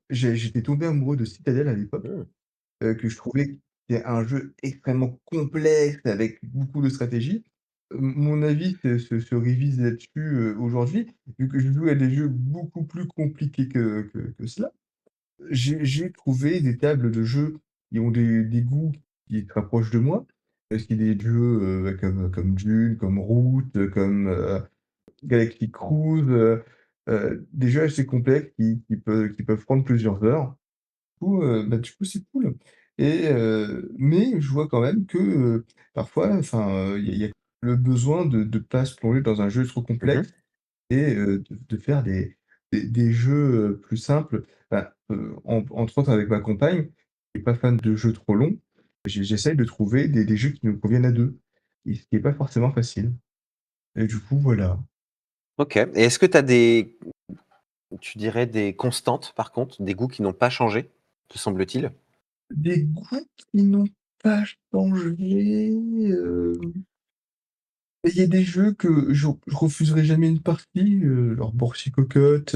J'étais tombé amoureux de Citadel à l'époque, mmh. que je trouvais qui était un jeu extrêmement complexe avec beaucoup de stratégie. Mon avis se révise là-dessus, aujourd'hui, vu que je joue à des jeux beaucoup plus compliqués que cela. J'ai trouvé des tables de jeux qui ont des goûts qui se rapprochent de moi. Parce qu'il y a des jeux, comme Dune, comme Root, comme, Galaxy Cruise, des jeux assez complexes qui peuvent prendre plusieurs heures. Du coup, c'est cool et mais je vois quand même que, parfois, enfin, il y a le besoin de pas se plonger dans un jeu trop Mmh. complexe et de faire des jeux, plus simples. Bah, entre autres avec ma compagne, qui est pas fan de jeux trop longs, j'essaye de trouver des jeux qui nous conviennent à 2 et ce qui est pas forcément facile et du coup, voilà. OK, et est-ce que tu as des, tu dirais, des constantes, par contre, des goûts qui n'ont pas changé, te semble-t-il? Des goûts qui n'ont pas changé, il y a des jeux que je refuserai jamais une partie, genre Borsicocotte,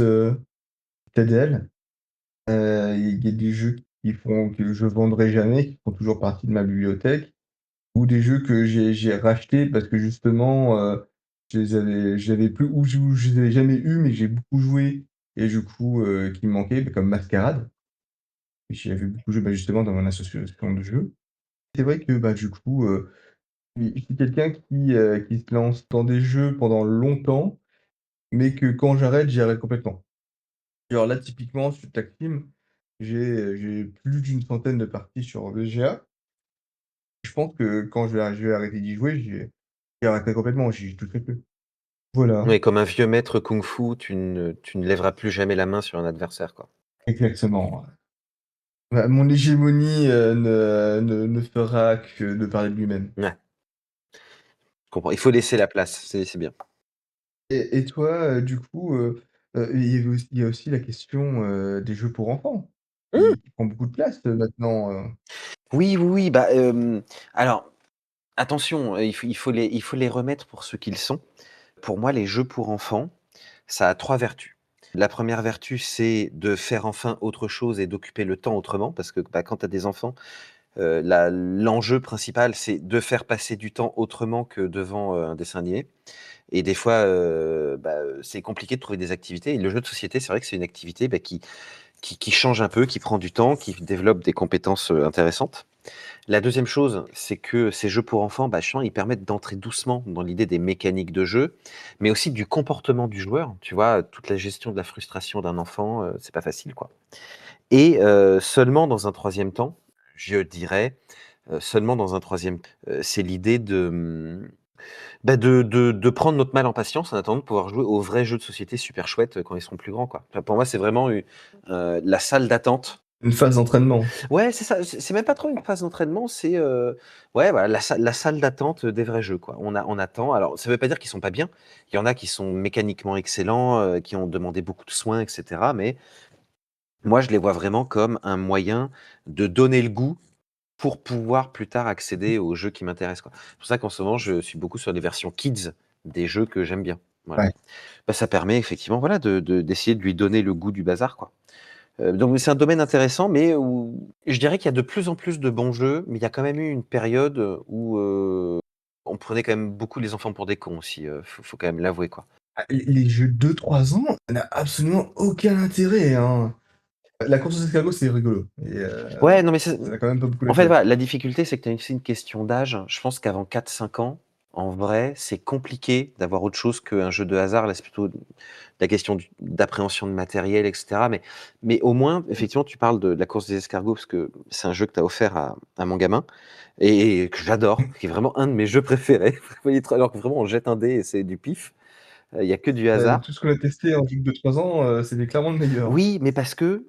Citadel. Il y a des jeux que je vendrai jamais, qui font toujours partie de ma bibliothèque, ou des jeux que j'ai rachetés parce que justement, je les avais plus ou je les avais jamais eus, mais que j'ai beaucoup joué et du coup, qui me manquaient, bah, comme Mascarade. J'y avais beaucoup joué, bah, justement dans mon association de jeux. C'est vrai que, bah, du coup, je suis quelqu'un qui se lance dans des jeux pendant longtemps, mais que quand j'arrête, j'arrête complètement. Genre là, typiquement sur Taktim, j'ai plus d'une centaine de parties sur VGA. Je pense que quand je vais arrêter d'y jouer, j'y arrêterai complètement, j'y toucherai plus. Voilà, Oui, comme un vieux maître kung-fu, tu ne lèveras plus jamais la main sur un adversaire, quoi. exactement. Bah, mon hégémonie, ne fera que de parler de lui-même. Ouais, je comprends. Il faut laisser la place, c'est bien. Et toi, du coup, il y a aussi la question, des jeux pour enfants qui prend beaucoup de place, maintenant, Oui, oui, oui, bah, alors attention, il faut les remettre pour ce qu'ils sont. Pour moi, les jeux pour enfants, ça a 3 vertus. La première vertu, c'est de faire enfin autre chose et d'occuper le temps autrement parce que, bah, quand tu as des enfants, l'enjeu principal, c'est de faire passer du temps autrement que devant, un dessin animé et des fois, bah, c'est compliqué de trouver des activités et le jeu de société, c'est vrai que c'est une activité, bah, qui change un peu, qui prend du temps, qui développe des compétences, intéressantes. La deuxième chose, c'est que ces jeux pour enfants, bah, justement, ils permettent d'entrer doucement dans l'idée des mécaniques de jeu, mais aussi du comportement du joueur. Tu vois, toute la gestion de la frustration d'un enfant, c'est pas facile, quoi. Et seulement dans un troisième temps, je dirais, seulement dans un troisième, c'est l'idée de, bah, de prendre notre mal en patience en attendant de pouvoir jouer aux vrais jeux de société super chouettes, quand ils seront plus grands, quoi. Enfin, pour moi, c'est vraiment la salle d'attente. une phase d'entraînement. Ouais, c'est ça, c'est même pas trop une phase d'entraînement, c'est, ouais, voilà, la salle d'attente, des vrais jeux, quoi. On attend, alors ça veut pas dire qu'ils sont pas bien. Il y en a qui sont mécaniquement excellents, qui ont demandé beaucoup de soins et cetera, mais Moi, je les vois vraiment comme un moyen de donner le goût pour pouvoir plus tard accéder aux jeux qui m'intéressent, quoi. C'est pour ça qu'en ce moment, je suis beaucoup sur les versions kids des jeux que j'aime bien. Voilà. Ouais. Bah, ça permet effectivement, voilà, d'essayer de lui donner le goût du bazar, quoi. Donc c'est un domaine intéressant, mais où je dirais qu'il y a de plus en plus de bons jeux, mais il y a quand même eu une période, où, on prenait quand même beaucoup les enfants pour des cons aussi, faut quand même l'avouer, quoi. Ah, les jeux de 2-3 ans, ça n'a absolument aucun intérêt, hein. La course aux escargots, c'est rigolo et Ouais, non, mais c'est ça a quand même pas beaucoup en fait, l'effet. voilà, la difficulté, c'est que tu c'est une question d'âge. Je pense qu'avant 4-5 ans, en vrai, c'est compliqué d'avoir autre chose qu'un jeu de hasard. Là, c'est plutôt la question d'appréhension de matériel, etc. Mais au moins, effectivement, tu parles de la course des escargots, parce que c'est un jeu que tu as offert à mon gamin, et que j'adore, qui est vraiment un de mes jeux préférés. Alors que vraiment, on jette un dé et c'est du pif. Il y a que du De hasard. tout ce qu'on a testé en jeu de 2-3 ans, c'était clairement le meilleur. Oui, mais parce que,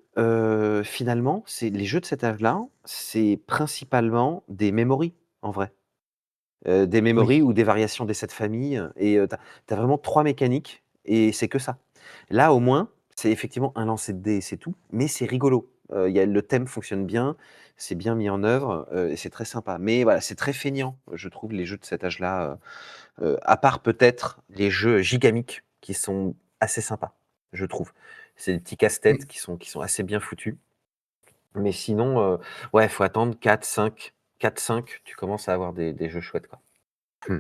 finalement, c'est les jeux de cet âge-là, c'est principalement des memories, en vrai. Des memories Oui. ou des variations des 7 familles, et tu as vraiment 3 mécaniques et c'est que ça. Là, au moins, c'est effectivement un lancer de dés et c'est tout, mais c'est rigolo. Il y a le thème fonctionne bien, c'est bien mis en œuvre, et c'est très sympa. Mais voilà, c'est très feignant, je trouve, les jeux de cet âge-là, à part peut-être les jeux gigamiques qui sont assez sympas, je trouve. C'est des petits casse-têtes Mmh. qui sont assez bien foutus. Mais sinon, ouais, faut attendre 4-5, tu commences à avoir des jeux chouettes, quoi. Mmh.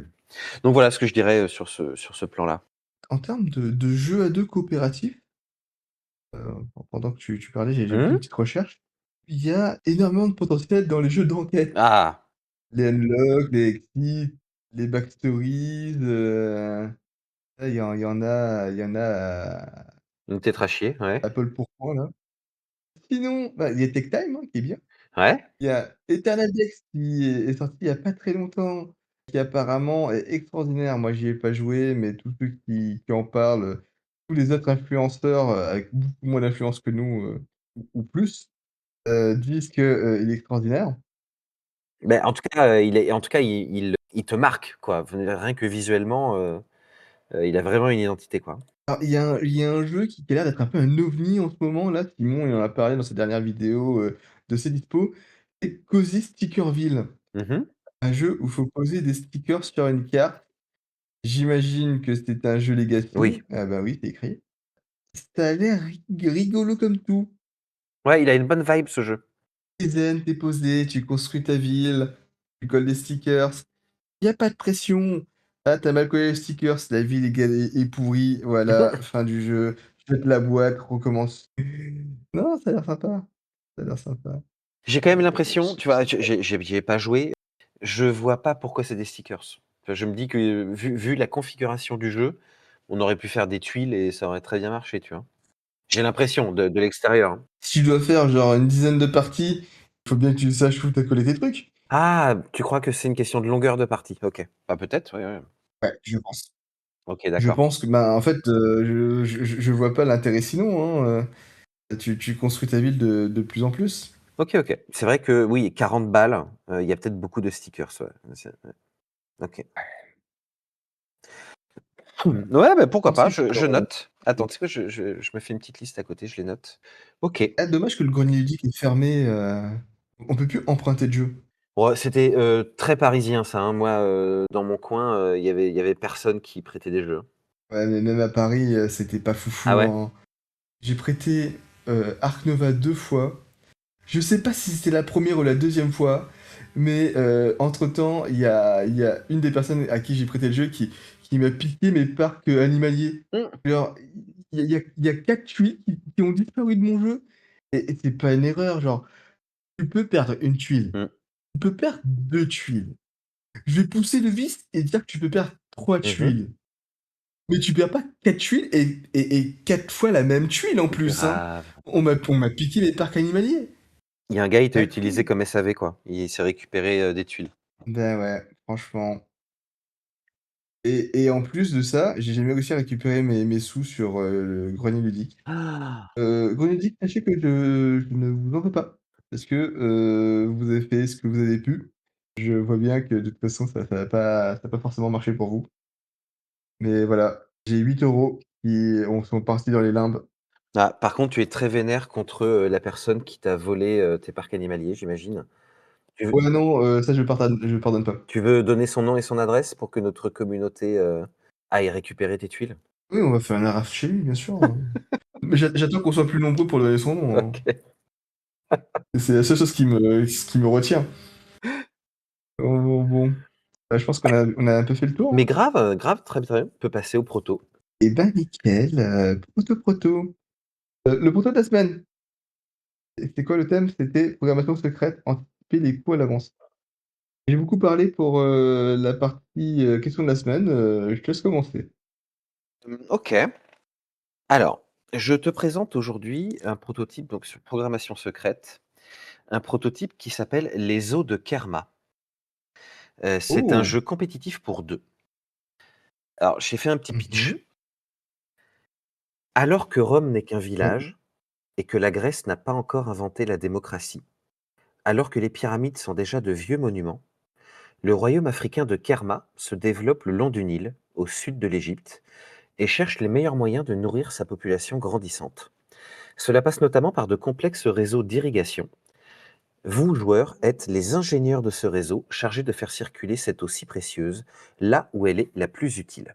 Donc voilà ce que je dirais, sur ce plan-là. En termes de jeux à 2 coopératifs, pendant que tu parlais, j'ai fait Mmh? une petite recherche. Il y a énormément de potentiel dans les jeux d'enquête. Ah! Les Unlock, les Exit, les Backstories, là, il y en a Une tétrachier, ouais. à Paul Pourpoint, là. Sinon, bah, il y a Tech Time, hein, qui est bien. Ouais? Il y a Eternal Dex qui est sorti il y a pas très longtemps, qui apparemment est extraordinaire. Moi, j'y ai pas joué, mais tous ceux qui en parlent, tous les autres influenceurs, avec beaucoup moins d'influence que nous, ou plus, disent que, il est extraordinaire. Beh, en tout cas, il te marque, quoi. Rien que visuellement, il a vraiment une identité, quoi. Alors, il y a un jeu qui a l'air d'être un peu un ovni en ce moment là, Simon il en a parlé dans sa dernière vidéo, de ses dispos, c'est Cozy Stickerville. Mmh mh. Un jeu où il faut poser des stickers sur une carte. J'imagine que c'est un jeu Oui. Legacy. Ah bah oui, c'est écrit. Ça a l'air rigolo comme tout. Ouais, il a une bonne vibe, ce jeu. Tu zen, tu posé, tu construis ta ville, tu colles des stickers. Il y a pas de pression. Ah, tu mal collé les stickers, la ville est pourrie, voilà, fin du jeu. Jette la boîte, recommence. Non, ça a l'air sympa. Ça a l'air sympa. J'ai quand même Je l'impression, tu vois, j'y ai pas joué, je vois pas pourquoi c'est des stickers. Enfin, je me dis que vu la configuration du jeu, on aurait pu faire des tuiles et ça aurait très bien marché, tu vois? J'ai l'impression de l'extérieur, hein. Si tu dois faire genre une dizaine de parties, il faut bien que tu saches où tu as collé tes trucs. Ah! Tu crois que c'est une question de longueur de partie? OK. Bah, peut-être, ouais, ouais. Ouais, je pense. OK, Je d'accord. pense que, ben, en fait, je vois pas l'intérêt sinon, hein, tu construis ta ville de plus en plus. OK, OK. C'est vrai que oui, 40 balles, il y a peut-être beaucoup de stickers, ouais. Ouais. OK. Ouais, bah, pourquoi pas, Ensuite, je alors, note. Attends, tu sais quoi? Je me fais une petite liste à côté, je les note. OK. ah dommage que le grenier ludique est fermé, on peut plus emprunter de jeux. Ouais, c'était, très parisien ça, hein. Moi, dans mon coin, il y avait personne qui prêtait des jeux. Ouais, mais même à Paris, c'était pas Ah foufou, ouais? hein. J'ai prêté, Ark Nova 2 fois. Je sais pas si c'était la première ou la deuxième fois, mais entre-temps, il y a une des personnes à qui j'ai prêté le jeu qui m'a piqué mes parcs, animaliers. Mmh. Genre, il y a 4 tuiles qui ont disparu de mon jeu et c'est pas une erreur, genre, tu peux perdre une tuile, Mmh. tu peux perdre 2 tuiles. Je vais pousser le vice et dire que tu peux perdre 3 Mmh mh. tuiles. Mais tu perds pas 4 tuiles et 4 fois la même tuile en plus, hein. Grave. On m'a piqué mes parcs animaliers. Il y a un gars, il t'a Pas utilisé cool. comme SAV quoi. Il s'est récupéré, des tuiles. Bah ouais, franchement. Et en plus de ça, j'ai jamais réussi à récupérer mes sous sur, le grenier ludique. Ah! Grenier ludique, sachez que je ne vous en veux pas. Parce que, vous avez fait ce que vous avez pu. Je vois bien que de toute façon ça va pas forcément marcher pour vous. Mais voilà, j'ai 8 € qui ont sont partis dans les limbes. Ah, par contre, tu es très vénère contre, la personne qui t'a volé, tes parcs animaliers, j'imagine? Tu veux Ouais, non, ça je pardonne pas. tu veux donner son nom et son adresse pour que notre communauté, aille récupérer tes tuiles? Oui, on va faire un arrache chez lui, bien sûr, mais j'attends qu'on soit plus nombreux pour donner son nom, hein. OK. C'est la seule chose qui me retient. Bon, bah, je pense qu'on a un peu fait le tour, Mais hein? grave, grave, très bien, on peut passer au proto. Eh ben, nickel, proto. Le proto de la semaine, c'était quoi le thème? C'était programmation secrète, anticiper les coups à l'avance. J'ai beaucoup parlé pour, la partie, question de la semaine, je te laisse commencer. OK. Alors, je te présente aujourd'hui un prototype donc sur programmation secrète, un prototype qui s'appelle Les Eaux de Kerma. C'est un Oh! jeu compétitif pour 2. Alors, j'ai fait un petit pitch. Mmh. Alors que Rome n'est qu'un Ouais. village et que la Grèce n'a pas encore inventé la démocratie, alors que les pyramides sont déjà de vieux monuments, le royaume africain de Kerma se développe le long du Nil, au sud de l'Égypte, et cherche les meilleurs moyens de nourrir sa population grandissante. Cela passe notamment par de complexes réseaux d'irrigation. Vous, joueurs, êtes les ingénieurs de ce réseau chargés de faire circuler cette eau si précieuse là où elle est la plus utile.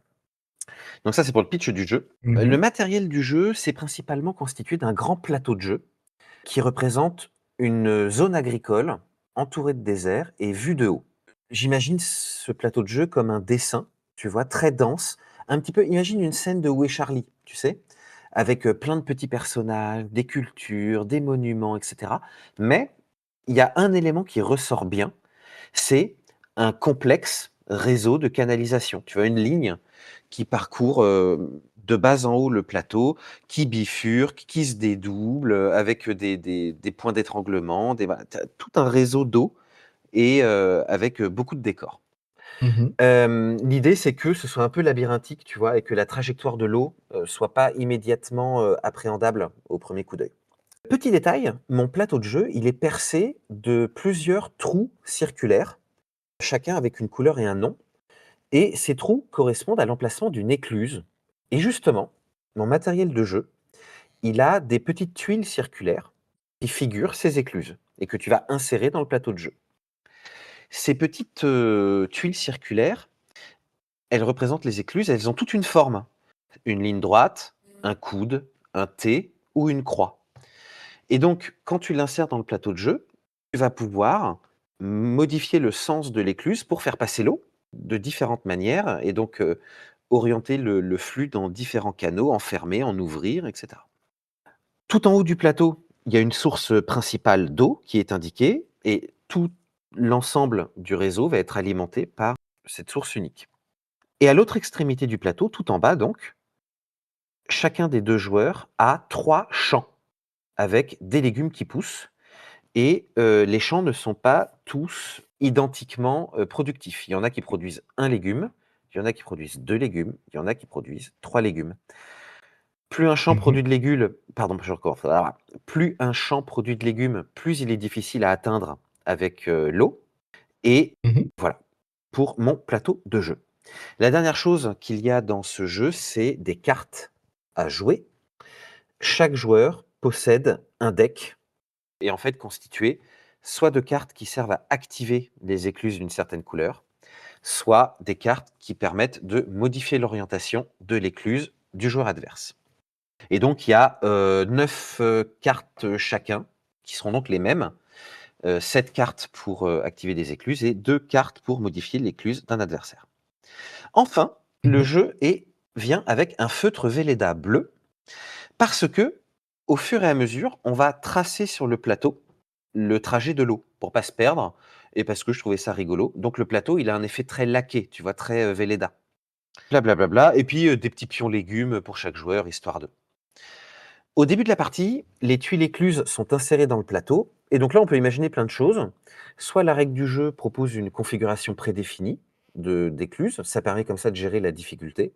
Donc ça, c'est pour le pitch du jeu. Le Mmh. matériel du jeu, c'est principalement constitué d'un grand plateau de jeu qui représente une zone agricole entourée de désert et vue de haut. J'imagine ce plateau de jeu comme un dessin, tu vois, très dense, un petit peu imagine une scène de Où est Charlie, tu sais? Avec, plein de petits personnages, des cultures, des monuments et cetera. Mais il y a un élément qui ressort bien, c'est un complexe réseau de canalisation. Tu vois, une ligne qui parcourt, de bas en haut le plateau, qui bifurque, qui se dédouble, avec, des points d'étranglement, des voilà, tu tout un réseau d'eau et avec, beaucoup de décors. Mmh. L'idée, c'est que ce soit un peu labyrinthique, tu vois? Et que la trajectoire de l'eau, soit pas immédiatement, appréhendable au premier coup d'œil. Petit détail, mon plateau de jeu, il est percé de plusieurs trous circulaires, chacun avec une couleur et un nom, et ces trous correspondent à l'emplacement d'une écluse. Et justement, mon matériel de jeu, il a des petites tuiles circulaires qui figurent ces écluses et que tu vas insérer dans le plateau de jeu. Ces petites tuiles circulaires, elles représentent les écluses, elles ont toute une forme, une ligne droite, un coude, un T ou une croix. Et donc, quand tu l'insères dans le plateau de jeu, tu vas pouvoir modifier le sens de l'écluse pour faire passer l'eau de différentes manières et donc orienter le flux dans différents canaux, en fermer, en ouvrir, et cetera. Tout en haut du plateau, il y a une source principale d'eau qui est indiquée et tout l'ensemble du réseau va être alimenté par cette source unique. Et à l'autre extrémité du plateau, tout en bas donc, chacun des 2 joueurs a 3 champs avec des légumes qui poussent et les champs ne sont pas tous identiquement, productifs. Il y en a qui produisent un légume, il y en a qui produisent 2 légumes, il y en a qui produisent 3 légumes. Plus un champ Mmh. produit de légumes pardon, je recommence. Plus un champ produit de légumes, plus il est difficile à atteindre avec, l'eau et Mmh. voilà, pour mon plateau de jeu. La dernière chose qu'il y a dans ce jeu, c'est des cartes à jouer. Chaque joueur possède un deck et en fait constitué soit de cartes qui servent à activer les écluses d'une certaine couleur, soit des cartes qui permettent de modifier l'orientation de l'écluse du joueur adverse. Et donc il y a 9 cartes chacun, qui seront donc les mêmes, 7 cartes pour activer des écluses et 2 cartes pour modifier l'écluse d'un adversaire. Enfin, le Mmh. jeu vient avec un feutre Velleda bleu, parce que, au fur et à mesure, on va tracer sur le plateau le trajet de l'eau pour pas se perdre et parce que je trouvais ça rigolo. Donc le plateau, il a un effet très laqué, tu vois, très, Velleda. Bla et puis, des petits pions légumes pour chaque joueur, histoire de. Au début de la partie, les tuiles écluses sont insérées dans le plateau et donc là, on peut imaginer plein de choses. Soit la règle du jeu propose une configuration prédéfinie d'écluses, ça permet comme ça de gérer la difficulté.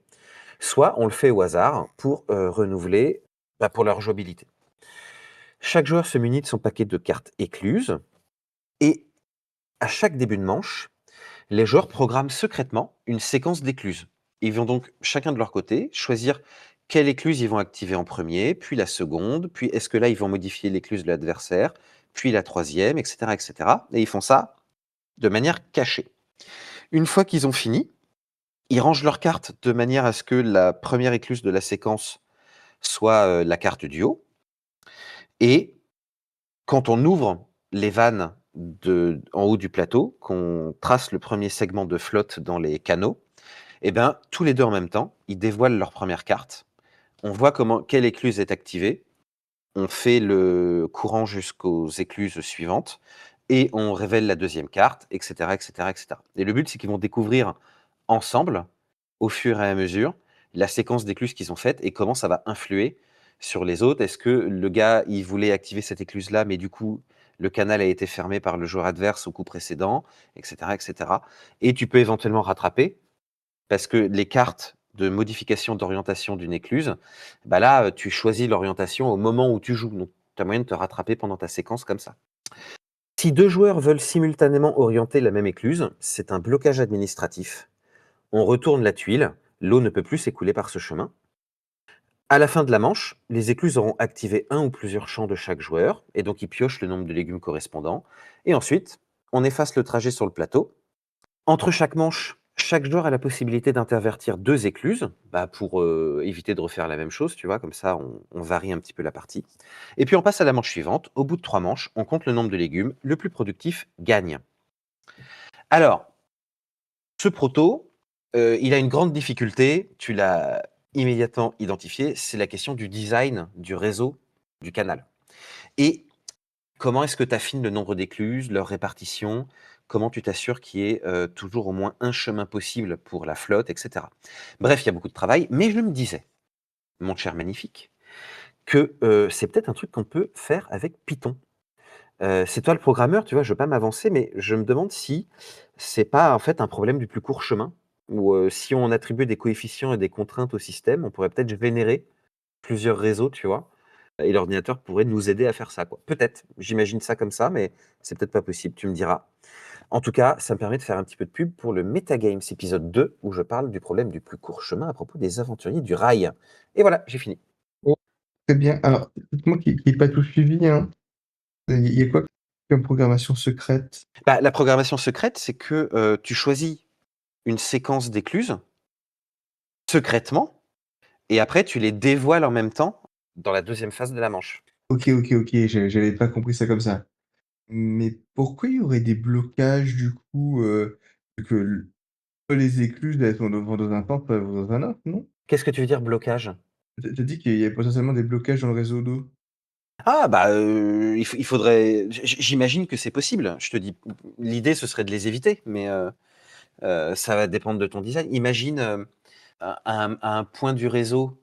Soit on le fait au hasard pour, renouveler, pour leur jouabilité. Chaque joueur se munit de son paquet de cartes écluses et à chaque début de manche, les joueurs programment secrètement une séquence d'écluses. Ils vont donc chacun de leur côté choisir quelle écluse ils vont activer en premier, puis la seconde, puis est-ce que là, ils vont modifier l'écluse de l'adversaire, puis la troisième, etc., etc. Et ils font ça de manière cachée. Une fois qu'ils ont fini, ils rangent leurs cartes de manière à ce que la première écluse de la séquence soit la carte du haut. Et quand on ouvre les vannes en haut du plateau, qu'on trace le premier segment de flotte dans les canaux, eh ben, tous les deux en même temps, ils dévoilent leur première carte. On voit quelle écluse est activée. On fait le courant jusqu'aux écluses suivantes et on révèle la deuxième carte, etc., etc., etc. Et le but, c'est qu'ils vont découvrir ensemble, au fur et à mesure, la séquence d'écluses qu'ils ont faites et comment ça va influer sur les autres. Est-ce que le gars, il voulait activer cette écluse-là, mais du coup, le canal a été fermé par le joueur adverse au coup précédent, etc., etc. Et tu peux éventuellement rattraper, parce que les cartes de modification d'orientation d'une écluse, bah là, tu choisis l'orientation au moment où tu joues. Donc, tu as moyen de te rattraper pendant ta séquence comme ça. Si deux joueurs veulent simultanément orienter la même écluse, c'est un blocage administratif. On retourne la tuile, l'eau ne peut plus s'écouler par ce chemin. À la fin de la manche, les écluses auront activé un ou plusieurs champs de chaque joueur, et donc ils piochent le nombre de légumes correspondants. Et ensuite, on efface le trajet sur le plateau. Entre chaque manche, chaque joueur a la possibilité d'intervertir 2 écluses, pour, éviter de refaire la même chose, tu vois? Comme ça, on varie un petit peu la partie. Et puis on passe à la manche suivante. Au bout de 3 manches, on compte le nombre de légumes. Le plus productif gagne. Alors, ce proto, il a une grande difficulté, tu l'as immédiatement identifié, c'est la question du design du réseau du canal. Et comment est-ce que tu affines le nombre d'écluses, leur répartition? Comment tu t'assures qu'il y ait, toujours au moins un chemin possible pour la flotte, et cetera? Bref, il y a beaucoup de travail, mais je me disais, mon cher magnifique, que, c'est peut-être un truc qu'on peut faire avec Python. C'est toi le programmeur, tu vois? Je veux pas m'avancer, mais je me demande si c'est pas, en fait, un problème du plus court chemin ou, si on attribue des coefficients et des contraintes au système, on pourrait peut-être vénérer plusieurs réseaux, tu vois? Et l'ordinateur pourrait nous aider à faire ça, quoi. Peut-être, j'imagine ça comme ça, mais c'est peut-être pas possible, tu me diras. En tout cas, ça me permet de faire un petit peu de pub pour le Metagames épisode 2 où je parle du problème du plus court chemin à propos des aventuriers du rail. Et voilà, j'ai fini. Oh, très bien. Alors, moi qui n'ai pas tout suivi, hein, il y a quoi comme programmation secrète? Bah, la programmation secrète, c'est que, tu choisis une séquence d'écluses secrètement et après tu les dévoiles en même temps dans la deuxième phase de la manche. OK, OK, OK, j'avais pas compris ça comme ça. Mais pourquoi il y aurait des blocages du coup, que les écluses, elles vont dans un sens, pas dans un autre, non? Qu'est-ce que tu veux dire blocage? Tu as dit qu'il y a potentiellement des blocages dans le réseau d'eau? Ah bah, il faudrait j'imagine que c'est possible. Je te dis, l'idée ce serait de les éviter, mais ça va dépendre de ton design. Imagine, à un point du réseau,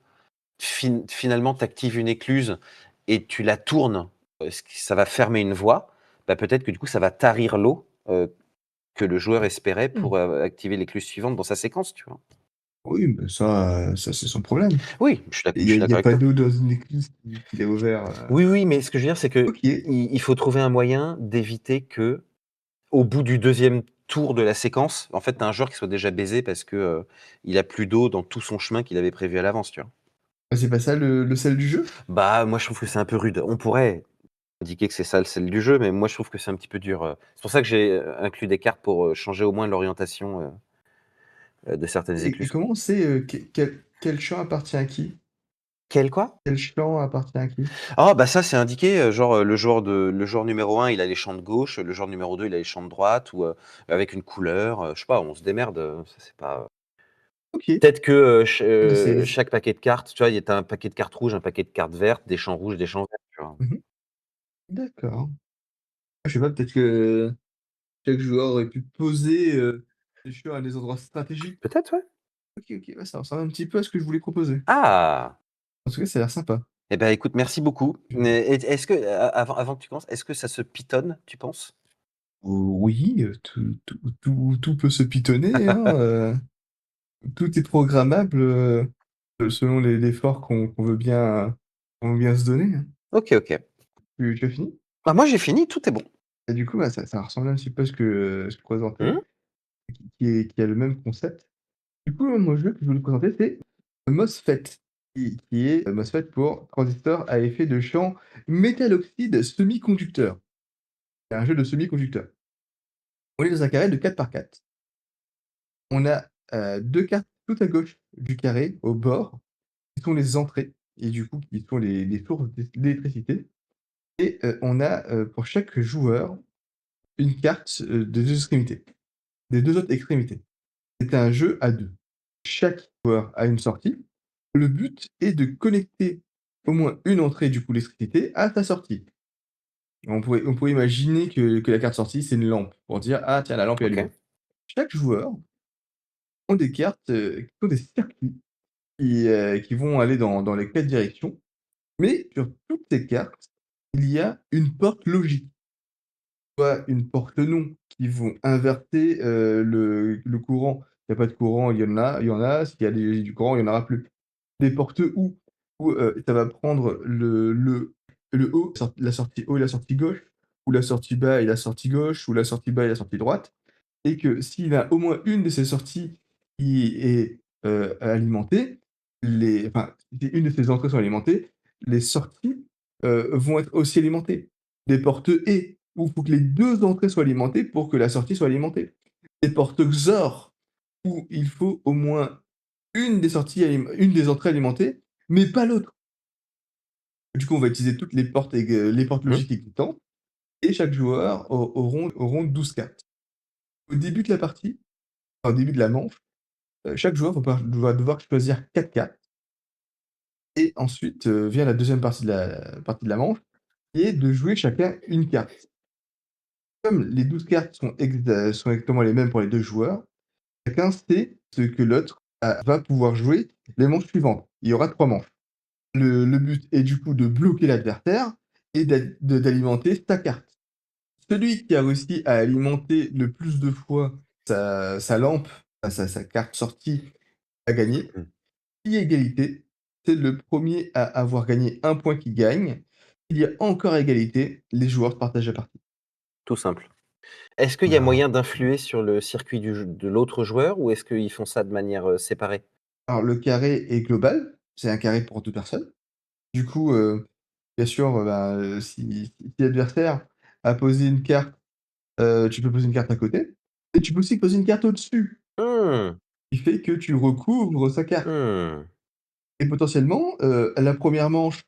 finalement, tu actives une écluse et tu la tournes, ce qui ça va fermer une voie. Bah, peut-être que du coup, ça va tarir l'eau, que le joueur espérait Mmh. pour, activer l'écluse suivante dans sa séquence, tu vois? Oui, mais ça c'est son problème. Oui, je suis Il y a d'accord avec pas toi. d'eau dans une église qu'il a ouvert, Oui, oui, mais ce que je veux dire, c'est que OK. il faut trouver un moyen d'éviter que au bout du deuxième tour de la séquence, en fait, tu as un joueur qui soit déjà baisé parce que, il a plus d'eau dans tout son chemin qu'il avait prévu à l'avance, tu vois? Ah, c'est pas ça le sel du jeu? Bah, moi, je trouve que c'est un peu rude. On pourrait indiquer que c'est ça le sel du jeu, mais moi, je trouve que c'est un petit peu dur, C'est pour ça que j'ai, inclus des cartes pour, changer au moins l'orientation, de certaines Et écluses, quoi. comment on sait, quel champ appartient à qui? Quel quoi? Quel champ appartient à qui? Ah, bah, ça, c'est indiqué, genre, le joueur numéro un il a les champs de gauche, le joueur numéro 2 il a les champs de droite ou, avec une couleur, je sais pas, on se démerde, ça, c'est pas OK. peut-être que, C'est chaque paquet de cartes, tu vois, tu as un paquet de cartes rouges, un paquet de cartes vertes, des champs rouges, des champs verts, tu vois? mmh d'accord. Je sais pas, peut-être que chaque joueur aurait pu poser, ses champs à des endroits stratégiques. Peut-être, ouais. OK, OK, ouais, ça ressemble un petit peu à ce que je voulais proposer. Ah! En tout cas, ça a l'air sympa. Eh ben, écoute, merci beaucoup. Je Mais est-ce que, avant que tu commences, est-ce que ça se pythonne, tu penses? oui, tout peut se pythonner, hein, tout est programmable, selon l'effort qu'on veut bien se donner, hein. OK, OK. Tu as fini? Bah, moi, j'ai fini, tout est bon. Et du coup, bah, ça ressemble un petit peu à ce que je présentais, Mmh. qui a le même concept. Du coup, mon jeu que je voulais présenter, c'est MOSFET. qui est MOSFET pour transistor à effet de champ métalloxyde semi-conducteur. C'est un jeu de semi-conducteurs. On est dans un carré de 4 par 4. On a 2 cartes tout à gauche du carré, au bord, qui sont les entrées et du coup qui sont les sources d'électricité et on a, pour chaque joueur, une carte, des 2 extrémités, des 2 autres extrémités. C'est un jeu à 2. Chaque joueur a une sortie. Le but est de connecter au moins une entrée, du coup l'électricité, à sa sortie. On pourrait imaginer que la carte sortie, c'est une lampe pour dire: «Ah tiens, la lampe est OK. allumée». Chaque joueur ont des cartes, qui sont des circuits qui vont aller dans les 4 directions, mais sur toutes ces cartes, il y a une porte logique. Soit une porte non qui vont inverser, le courant. Il y a pas de courant, il y en a, s'il y a du courant, il y en aura plus. Des portes où ça va prendre le haut, la sortie haut et la sortie gauche, ou la sortie bas et la sortie gauche, ou la sortie bas et la sortie droite. Et que s'il a au moins une de ces sorties qui est, alimentée, si une de ces entrées sont alimentées, les sorties, vont être aussi alimentées. Des portes et, où il faut que les 2 entrées soient alimentées pour que la sortie soit alimentée. Des portes XOR, où il faut au moins une des entrées alimentées, mais pas l'autre. Du coup, on va utiliser toutes les portes Mmh. logiques existantes et chaque joueur auront 12 cartes. Au début de la partie, enfin au début de la manche, chaque joueur va devoir choisir 4 cartes et ensuite, vient la deuxième partie de la manche, qui est de jouer chacun une carte. Comme les 12 cartes sont exactement les mêmes pour les 2 joueurs, chacun sait ce que l'autre, va pouvoir jouer les manches suivantes. Il y aura 3 manches. Le but est du coup de bloquer l'adversaire et d'alimenter sa carte. Celui qui a réussi à alimenter le plus de fois sa lampe, sa carte sortie, a gagné. Mmh. Si égalité, c'est le premier à avoir gagné un point qui gagne. S'il y a encore égalité, les joueurs partagent la partie. Tout simple. Est-ce qu'il y a Voilà. moyen d'influer sur le circuit de l'autre joueur ou est-ce qu'ils font ça de manière, séparée? Alors le carré est global, c'est un carré pour 2 personnes. Du coup, bien sûr, si l'adversaire a posé une carte, tu peux poser une carte à côté et tu peux aussi poser une carte au-dessus, Mmh. qui fait que tu recouvres sa carte Mmh. et potentiellement, la première manche,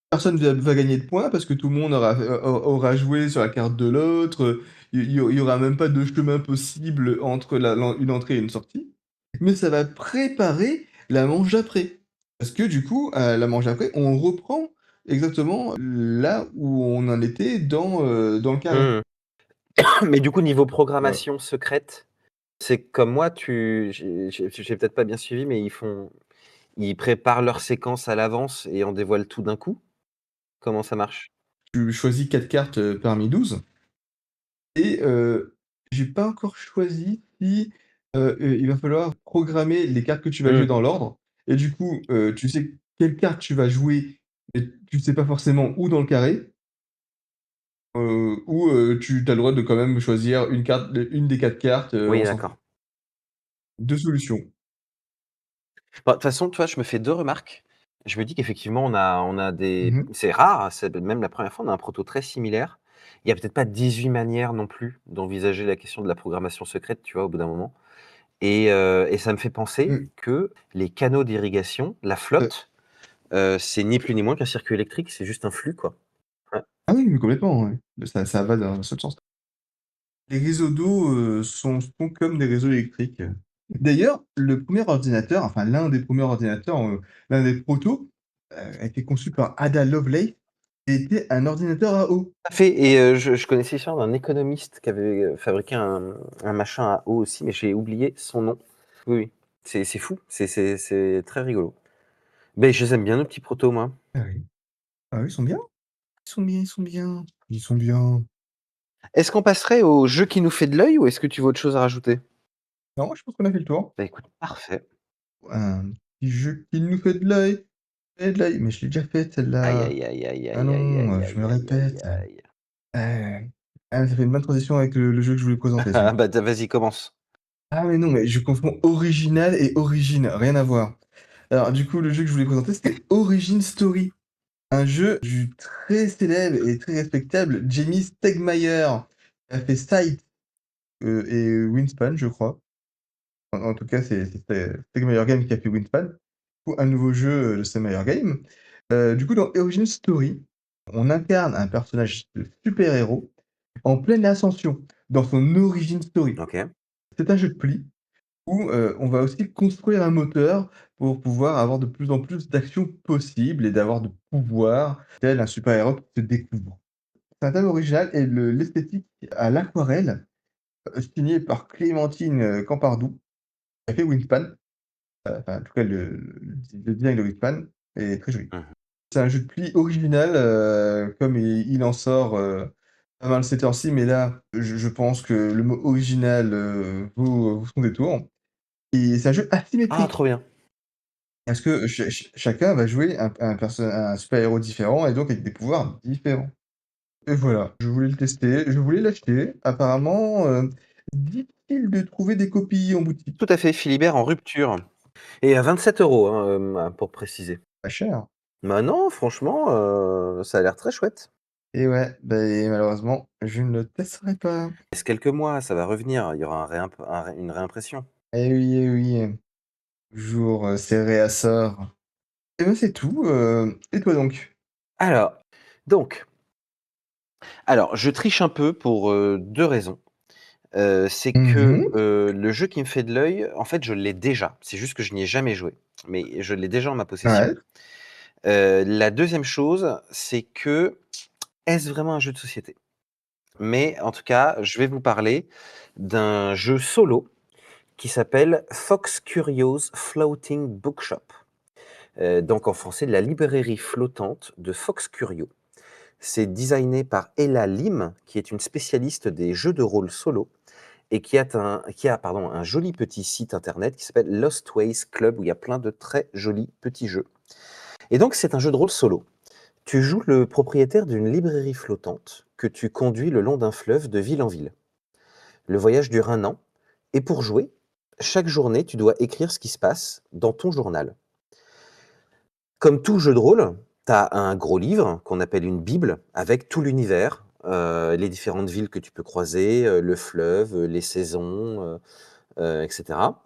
personne va gagner de points parce que tout le monde aura joué sur la carte de l'autre, il y aura même pas de chemin possible entre une entrée et une sortie. Mais ça va préparer la manche d'après. Parce que du coup, la manche d'après, on reprend exactement là où on en était dans le carré. Mmh. Mais du coup, niveau Voilà. programmation secrète, c'est comme moi, j'ai peut-être pas bien suivi, mais ils préparent leur séquence à l'avance et en dévoilent tout d'un coup? Comment ça marche? Tu choisis 4 cartes, parmi 12 et j'ai pas encore choisi si, il va falloir programmer les cartes que tu vas jouer Mmh. dans l'ordre et du coup, tu sais quelle carte tu vas jouer, mais tu sais pas forcément où dans le carré, ou tu as le droit de quand même choisir une des 4 cartes, Oui, on s'en fout. d'accord. 2 solutions. Bah, de toute façon, tu vois, je me fais 2 remarques. Je me dis qu'effectivement, on a Mmh des mh. c'est rare, hein, c'est même la première fois, on a un proto très similaire. Il y a peut-être pas 18 manières non plus d'envisager la question de la programmation secrète, tu vois, au bout d'un moment et ça me fait penser Mmh. que les canaux d'irrigation, la flotte, c'est ni plus ni moins qu'un circuit électrique, c'est juste un flux, quoi. Ouais. Ah oui, mais complètement, ouais. Ça va dans un seul sens. Les réseaux d'eau, sont comme des réseaux électriques. D'ailleurs, le premier ordinateur, enfin l'un des premiers ordinateurs, l'un des protos, a été conçu par Ada Lovelace et était un ordinateur à eau. Tout à fait et je connaissais l'histoire d'un économiste qui avait, fabriqué un machin à eau aussi, mais j'ai oublié son nom. Oui, oui, c'est fou, c'est très rigolo. Beh, je les aime bien nos petits protos, moi. Ah oui. Ah oui, ils sont bien. Ils sont bien, ils sont bien. Ils sont bien. Est-ce qu'on passerait au jeu qui nous fait de l'œil ou est-ce que tu veux autre chose à rajouter? Non, je pense qu'on a fait le tour. Bah, écoute, parfait. Un petit jeu qui nous fait de l'œil, mais je l'ai déjà faite Aïe, celle-là. aïe, aïe, aïe, Ah aïe, aïe, non, aïe, je me aïe, aïe, aïe, répète. aïe. Ça fait une bonne transition avec le jeu que je voulais présenter, Ah celui-là. bah, vas-y, commence. Ah mais non, mais je confonds original et origine, rien à voir. Alors, du coup, le jeu que je voulais présenter, c'était Origin Story, un jeu du très célèbre et très respectable Jamie Stegmaier, qui a fait Sight et Wingspan, je crois. En tout cas, c'est Stegmaier Games qui a fait Wingspan, pour un nouveau jeu de Stegmaier Games. Du coup, dans Origin Story, on incarne un personnage de super-héros en pleine ascension, dans son origin story. Ok. C'est un jeu de pli où, on va aussi construire un moteur pour pouvoir avoir de plus en plus d'actions possibles et d'avoir de pouvoirs, tel un super-héros qui se découvre. C'est un thème original et l'esthétique à l'aquarelle, signé par Clémentine, Campardou, qui a fait Wingspan. Enfin, en tout cas, le design de Wingspan est très joli. Mmh. C'est un jeu de pli original, comme il en sort, pas mal ces temps-ci, mais là, je pense que le mot original, vaut son détour et c'est un jeu Ah, asymétrique trop bien. parce que chacun va jouer un super-héros différent et donc avec des pouvoirs différents et voilà, je voulais le tester, je voulais l'acheter. Apparemment, difficile de trouver des copies en boutique. Tout à fait, Philibert en rupture et à 27 €, hein, pour préciser. Pas cher Bah non, franchement, ça a l'air très chouette. et ouais, beh, malheureusement, je ne le testerai pas. Reste quelques mois, ça va revenir, il y aura une réimpression. Eh oui, toujours, c'est réassort. Et ben, c'est tout, et toi donc? Alors donc je triche un peu pour, 2 raisons. C'est que, Mmh. le jeu qui me fait de l'œil, en fait, je l'ai déjà. C'est juste que je n'y ai jamais joué, mais je l'ai déjà en ma possession. Ouais. La deuxième chose, c'est que, est-ce vraiment un jeu de société? Mais en tout cas, je vais vous parler d'un jeu solo qui s'appelle Fox Curios Floating Bookshop. Donc en français, la librairie flottante de Fox Curio. C'est designé par Ella Lim, qui est une spécialiste des jeux de rôle solo et qui a un joli petit site internet qui s'appelle Lost Ways Club où il y a plein de très jolis petits jeux. Et donc c'est un jeu de rôle solo. Tu joues le propriétaire d'une librairie flottante que tu conduis le long d'un fleuve de ville en ville. Le voyage dure 1 an et pour jouer, chaque journée, tu dois écrire ce qui se passe dans ton journal. Comme tout jeu de rôle, tu as un gros livre qu'on appelle une bible avec tout l'univers, les différentes villes que tu peux croiser, le fleuve, les saisons, et cetera.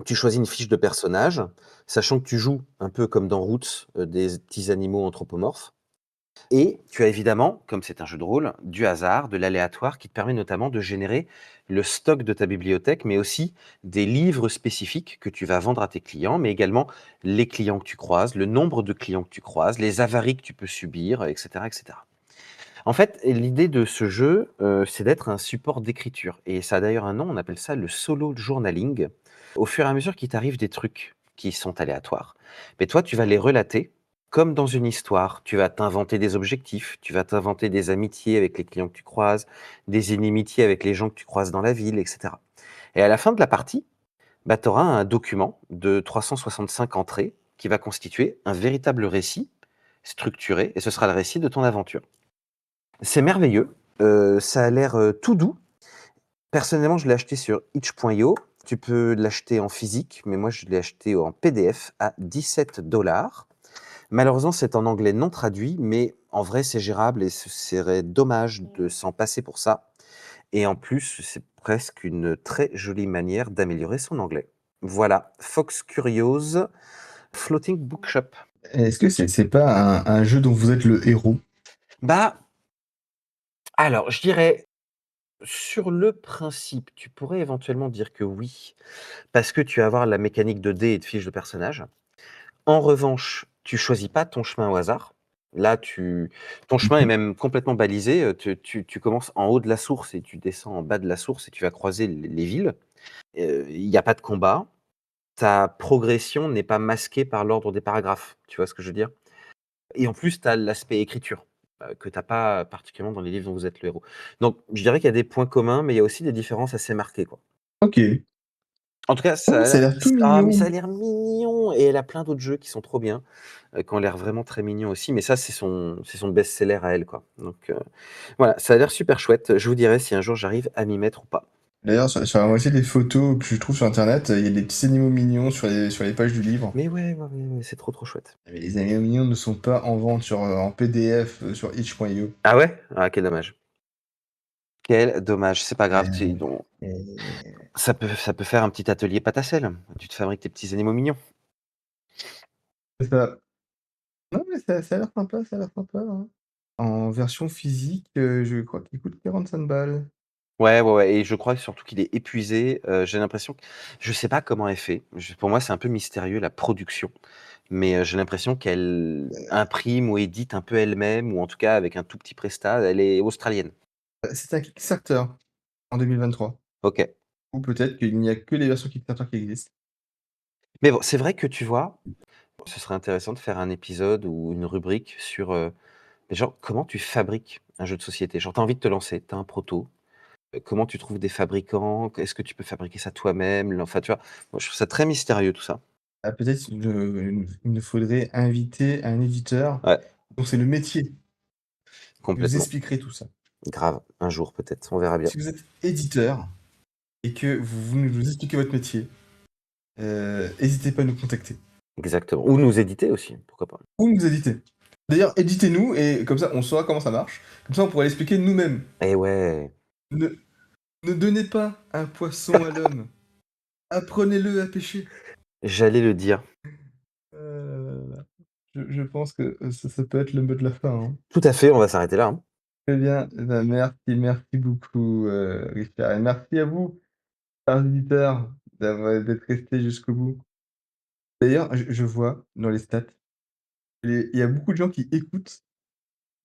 Tu choisis une fiche de personnage, sachant que tu joues un peu comme dans Roots, des petits animaux anthropomorphes et tu as évidemment, comme c'est un jeu de rôle, du hasard, de l'aléatoire qui te permet notamment de générer le stock de ta bibliothèque, mais aussi des livres spécifiques que tu vas vendre à tes clients, mais également les clients que tu croises, le nombre de clients que tu croises, les avaries que tu peux subir, et cetera, et cetera. En fait, l'idée de ce jeu, c'est d'être un support d'écriture et ça a d'ailleurs un nom, on appelle ça le solo journaling. Au fur et à mesure qu'il t'arrive des trucs qui sont aléatoires, mais toi, tu vas les relater comme dans une histoire. Tu vas t'inventer des objectifs, tu vas t'inventer des amitiés avec les clients que tu croises, des inimitiés avec les gens que tu croises dans la ville, et cetera. Et à la fin de la partie, bah, tu auras un document de 365 entrées qui va constituer un véritable récit structuré et ce sera le récit de ton aventure. C'est merveilleux, ça a l'air, tout doux. Personnellement, je l'ai acheté sur itch.io. Tu peux l'acheter en physique, mais moi je l'ai acheté en PDF à 17 $. Malheureusement, c'est en anglais non traduit, mais en vrai, c'est gérable et ce serait dommage de s'en passer pour ça et en plus, c'est presque une très jolie manière d'améliorer son anglais. Voilà, Fox Curios Floating Bookshop. Est-ce que c'est pas un jeu dont vous êtes le héros? Bah, alors je dirais, sur le principe, tu pourrais éventuellement dire que oui. Parce que tu vas avoir la mécanique de dés et de fiches de personnages. En revanche, tu choisis pas ton chemin au hasard. Là, ton chemin est Mmh. même complètement balisé. Tu commences en haut de la source et tu descends en bas de la source et tu vas croiser les villes. Il y a pas de combat. Ta progression n'est pas masquée par l'ordre des paragraphes. Tu vois ce que je veux dire? Et en plus, tu as l'aspect écriture, que tu as pas particulièrement dans les livres dont vous êtes le héros. Donc je dirais qu'il y a des points communs, mais il y a aussi des différences assez marquées, quoi. OK. En tout cas, Oh, ça a l'air tout mais ça mignon. a l'air mignon et elle a plein d'autres jeux qui sont trop bien, qui ont l'air vraiment très mignons aussi, mais ça, c'est son best-seller à elle, quoi. Donc voilà, ça a l'air super chouette. Je vous dirai si un jour j'arrive à m'y mettre ou pas. D'ailleurs, sur la moitié des photos que je trouve sur internet, il y a des petits animaux mignons sur les pages du livre. Mais ouais, c'est trop chouette. Mais les animaux mignons ne sont pas en vente en PDF sur itch.io. Ah ouais? Ah, quel dommage. Quel dommage, c'est pas grave, Et- ça peut faire un petit atelier pâte à sel. Tu te fabriques tes petits animaux mignons. C'est ça. Non, mais ça a l'air sympa, ça a l'air sympa, hein. En version physique, je crois qu'il coûte 45 balles. Ouais et je crois surtout qu'il est épuisé, j'ai l'impression que je sais pas comment elle fait. Pour moi, c'est un peu mystérieux la production, mais j'ai l'impression qu'elle imprime ou édite un peu elle-même ou en tout cas avec un tout petit prestat. Elle est australienne. C'est un Kickstarter en 2023. OK. Ou peut-être qu'il n'y a que les versions Kickstarter qui existent. Mais bon, c'est vrai que tu vois, ce serait intéressant de faire un épisode ou une rubrique sur, genre comment tu fabriques un jeu de société? Genre tu as envie de te lancer, tu as un proto, comment tu trouves des fabricants? Est-ce que tu peux fabriquer ça toi-même? Enfin, tu vois? Moi, je trouve ça très mystérieux tout ça. Ah, peut-être il nous faudrait inviter un éditeur Ouais, dont c'est le métier, qui nous complètement. expliquerait tout ça. Grave, un jour peut-être, on verra bien. Si vous êtes éditeur et que vous nous expliquez votre métier, n'hésitez pas à nous contacter. Exactement. Ou nous éditer aussi, pourquoi pas. Ou nous éditer. D'ailleurs, éditez-nous et comme ça on saura comment ça marche. Comme ça on pourra l'expliquer nous-mêmes. Eh ouais, Ne, ne donnez pas un poisson à l'homme. Apprenez-le à pêcher. j'allais le dire. Là. Je pense que ça peut être le mot de la fin, hein. Tout à fait, on va s'arrêter là, hein. Très bien. Eh ben, merci beaucoup, Richard. Et merci à vous, chers auditeurs, d'être restés jusqu'au bout. D'ailleurs, je vois dans les stats, il y a beaucoup de gens qui écoutent,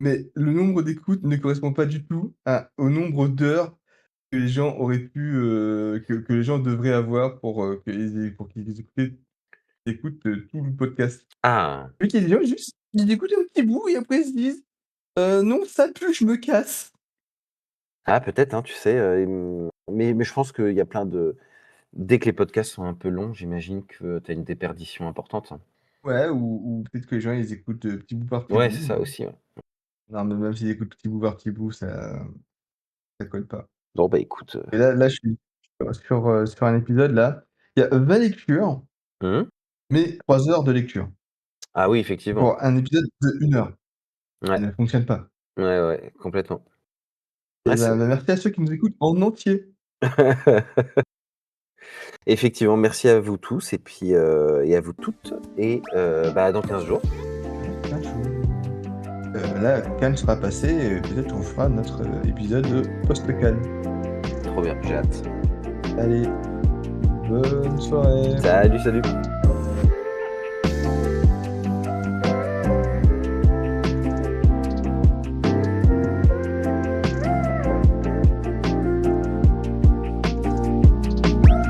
mais le nombre d'écoutes ne correspond pas du tout au nombre d'heures que les gens auraient pu, que les gens devraient avoir pour qu'ils écoutent, tout le podcast. Ah! Vu qu'il y a des gens juste, ils écoutent un petit bout et après ils se disent: Non, ça pue, je me casse». Ah peut-être, hein, tu sais, mais je pense qu'il y a plein de dès que les podcasts sont un peu longs, j'imagine que tu as une déperdition importante, hein. Ouais, ou peut-être que les gens, ils écoutent, petit bout par petit Ouais, c'est bout, ça hein. aussi, ouais. Non, mais même s'ils écoutent petit bout par petit bout, ça colle pas. Bon, bah, écoute, Et là, je suis sur un épisode là, il y a 20 lectures, mmh? mais 3 heures de lecture. Ah oui, effectivement. Pour un épisode de 1 heure. Ça Ouais, ne fonctionne pas. ouais, complètement. Et Ah c'est merci à ceux qui nous écoutent en entier. effectivement, merci à vous tous et puis, et à vous toutes et bah, dans 15 jours. Dans 15 jours. Là, Cannes sera passé et peut-être on fera notre, épisode post-Cannes. Trop bien, j'ai hâte. Allez, bonne soirée. Salut!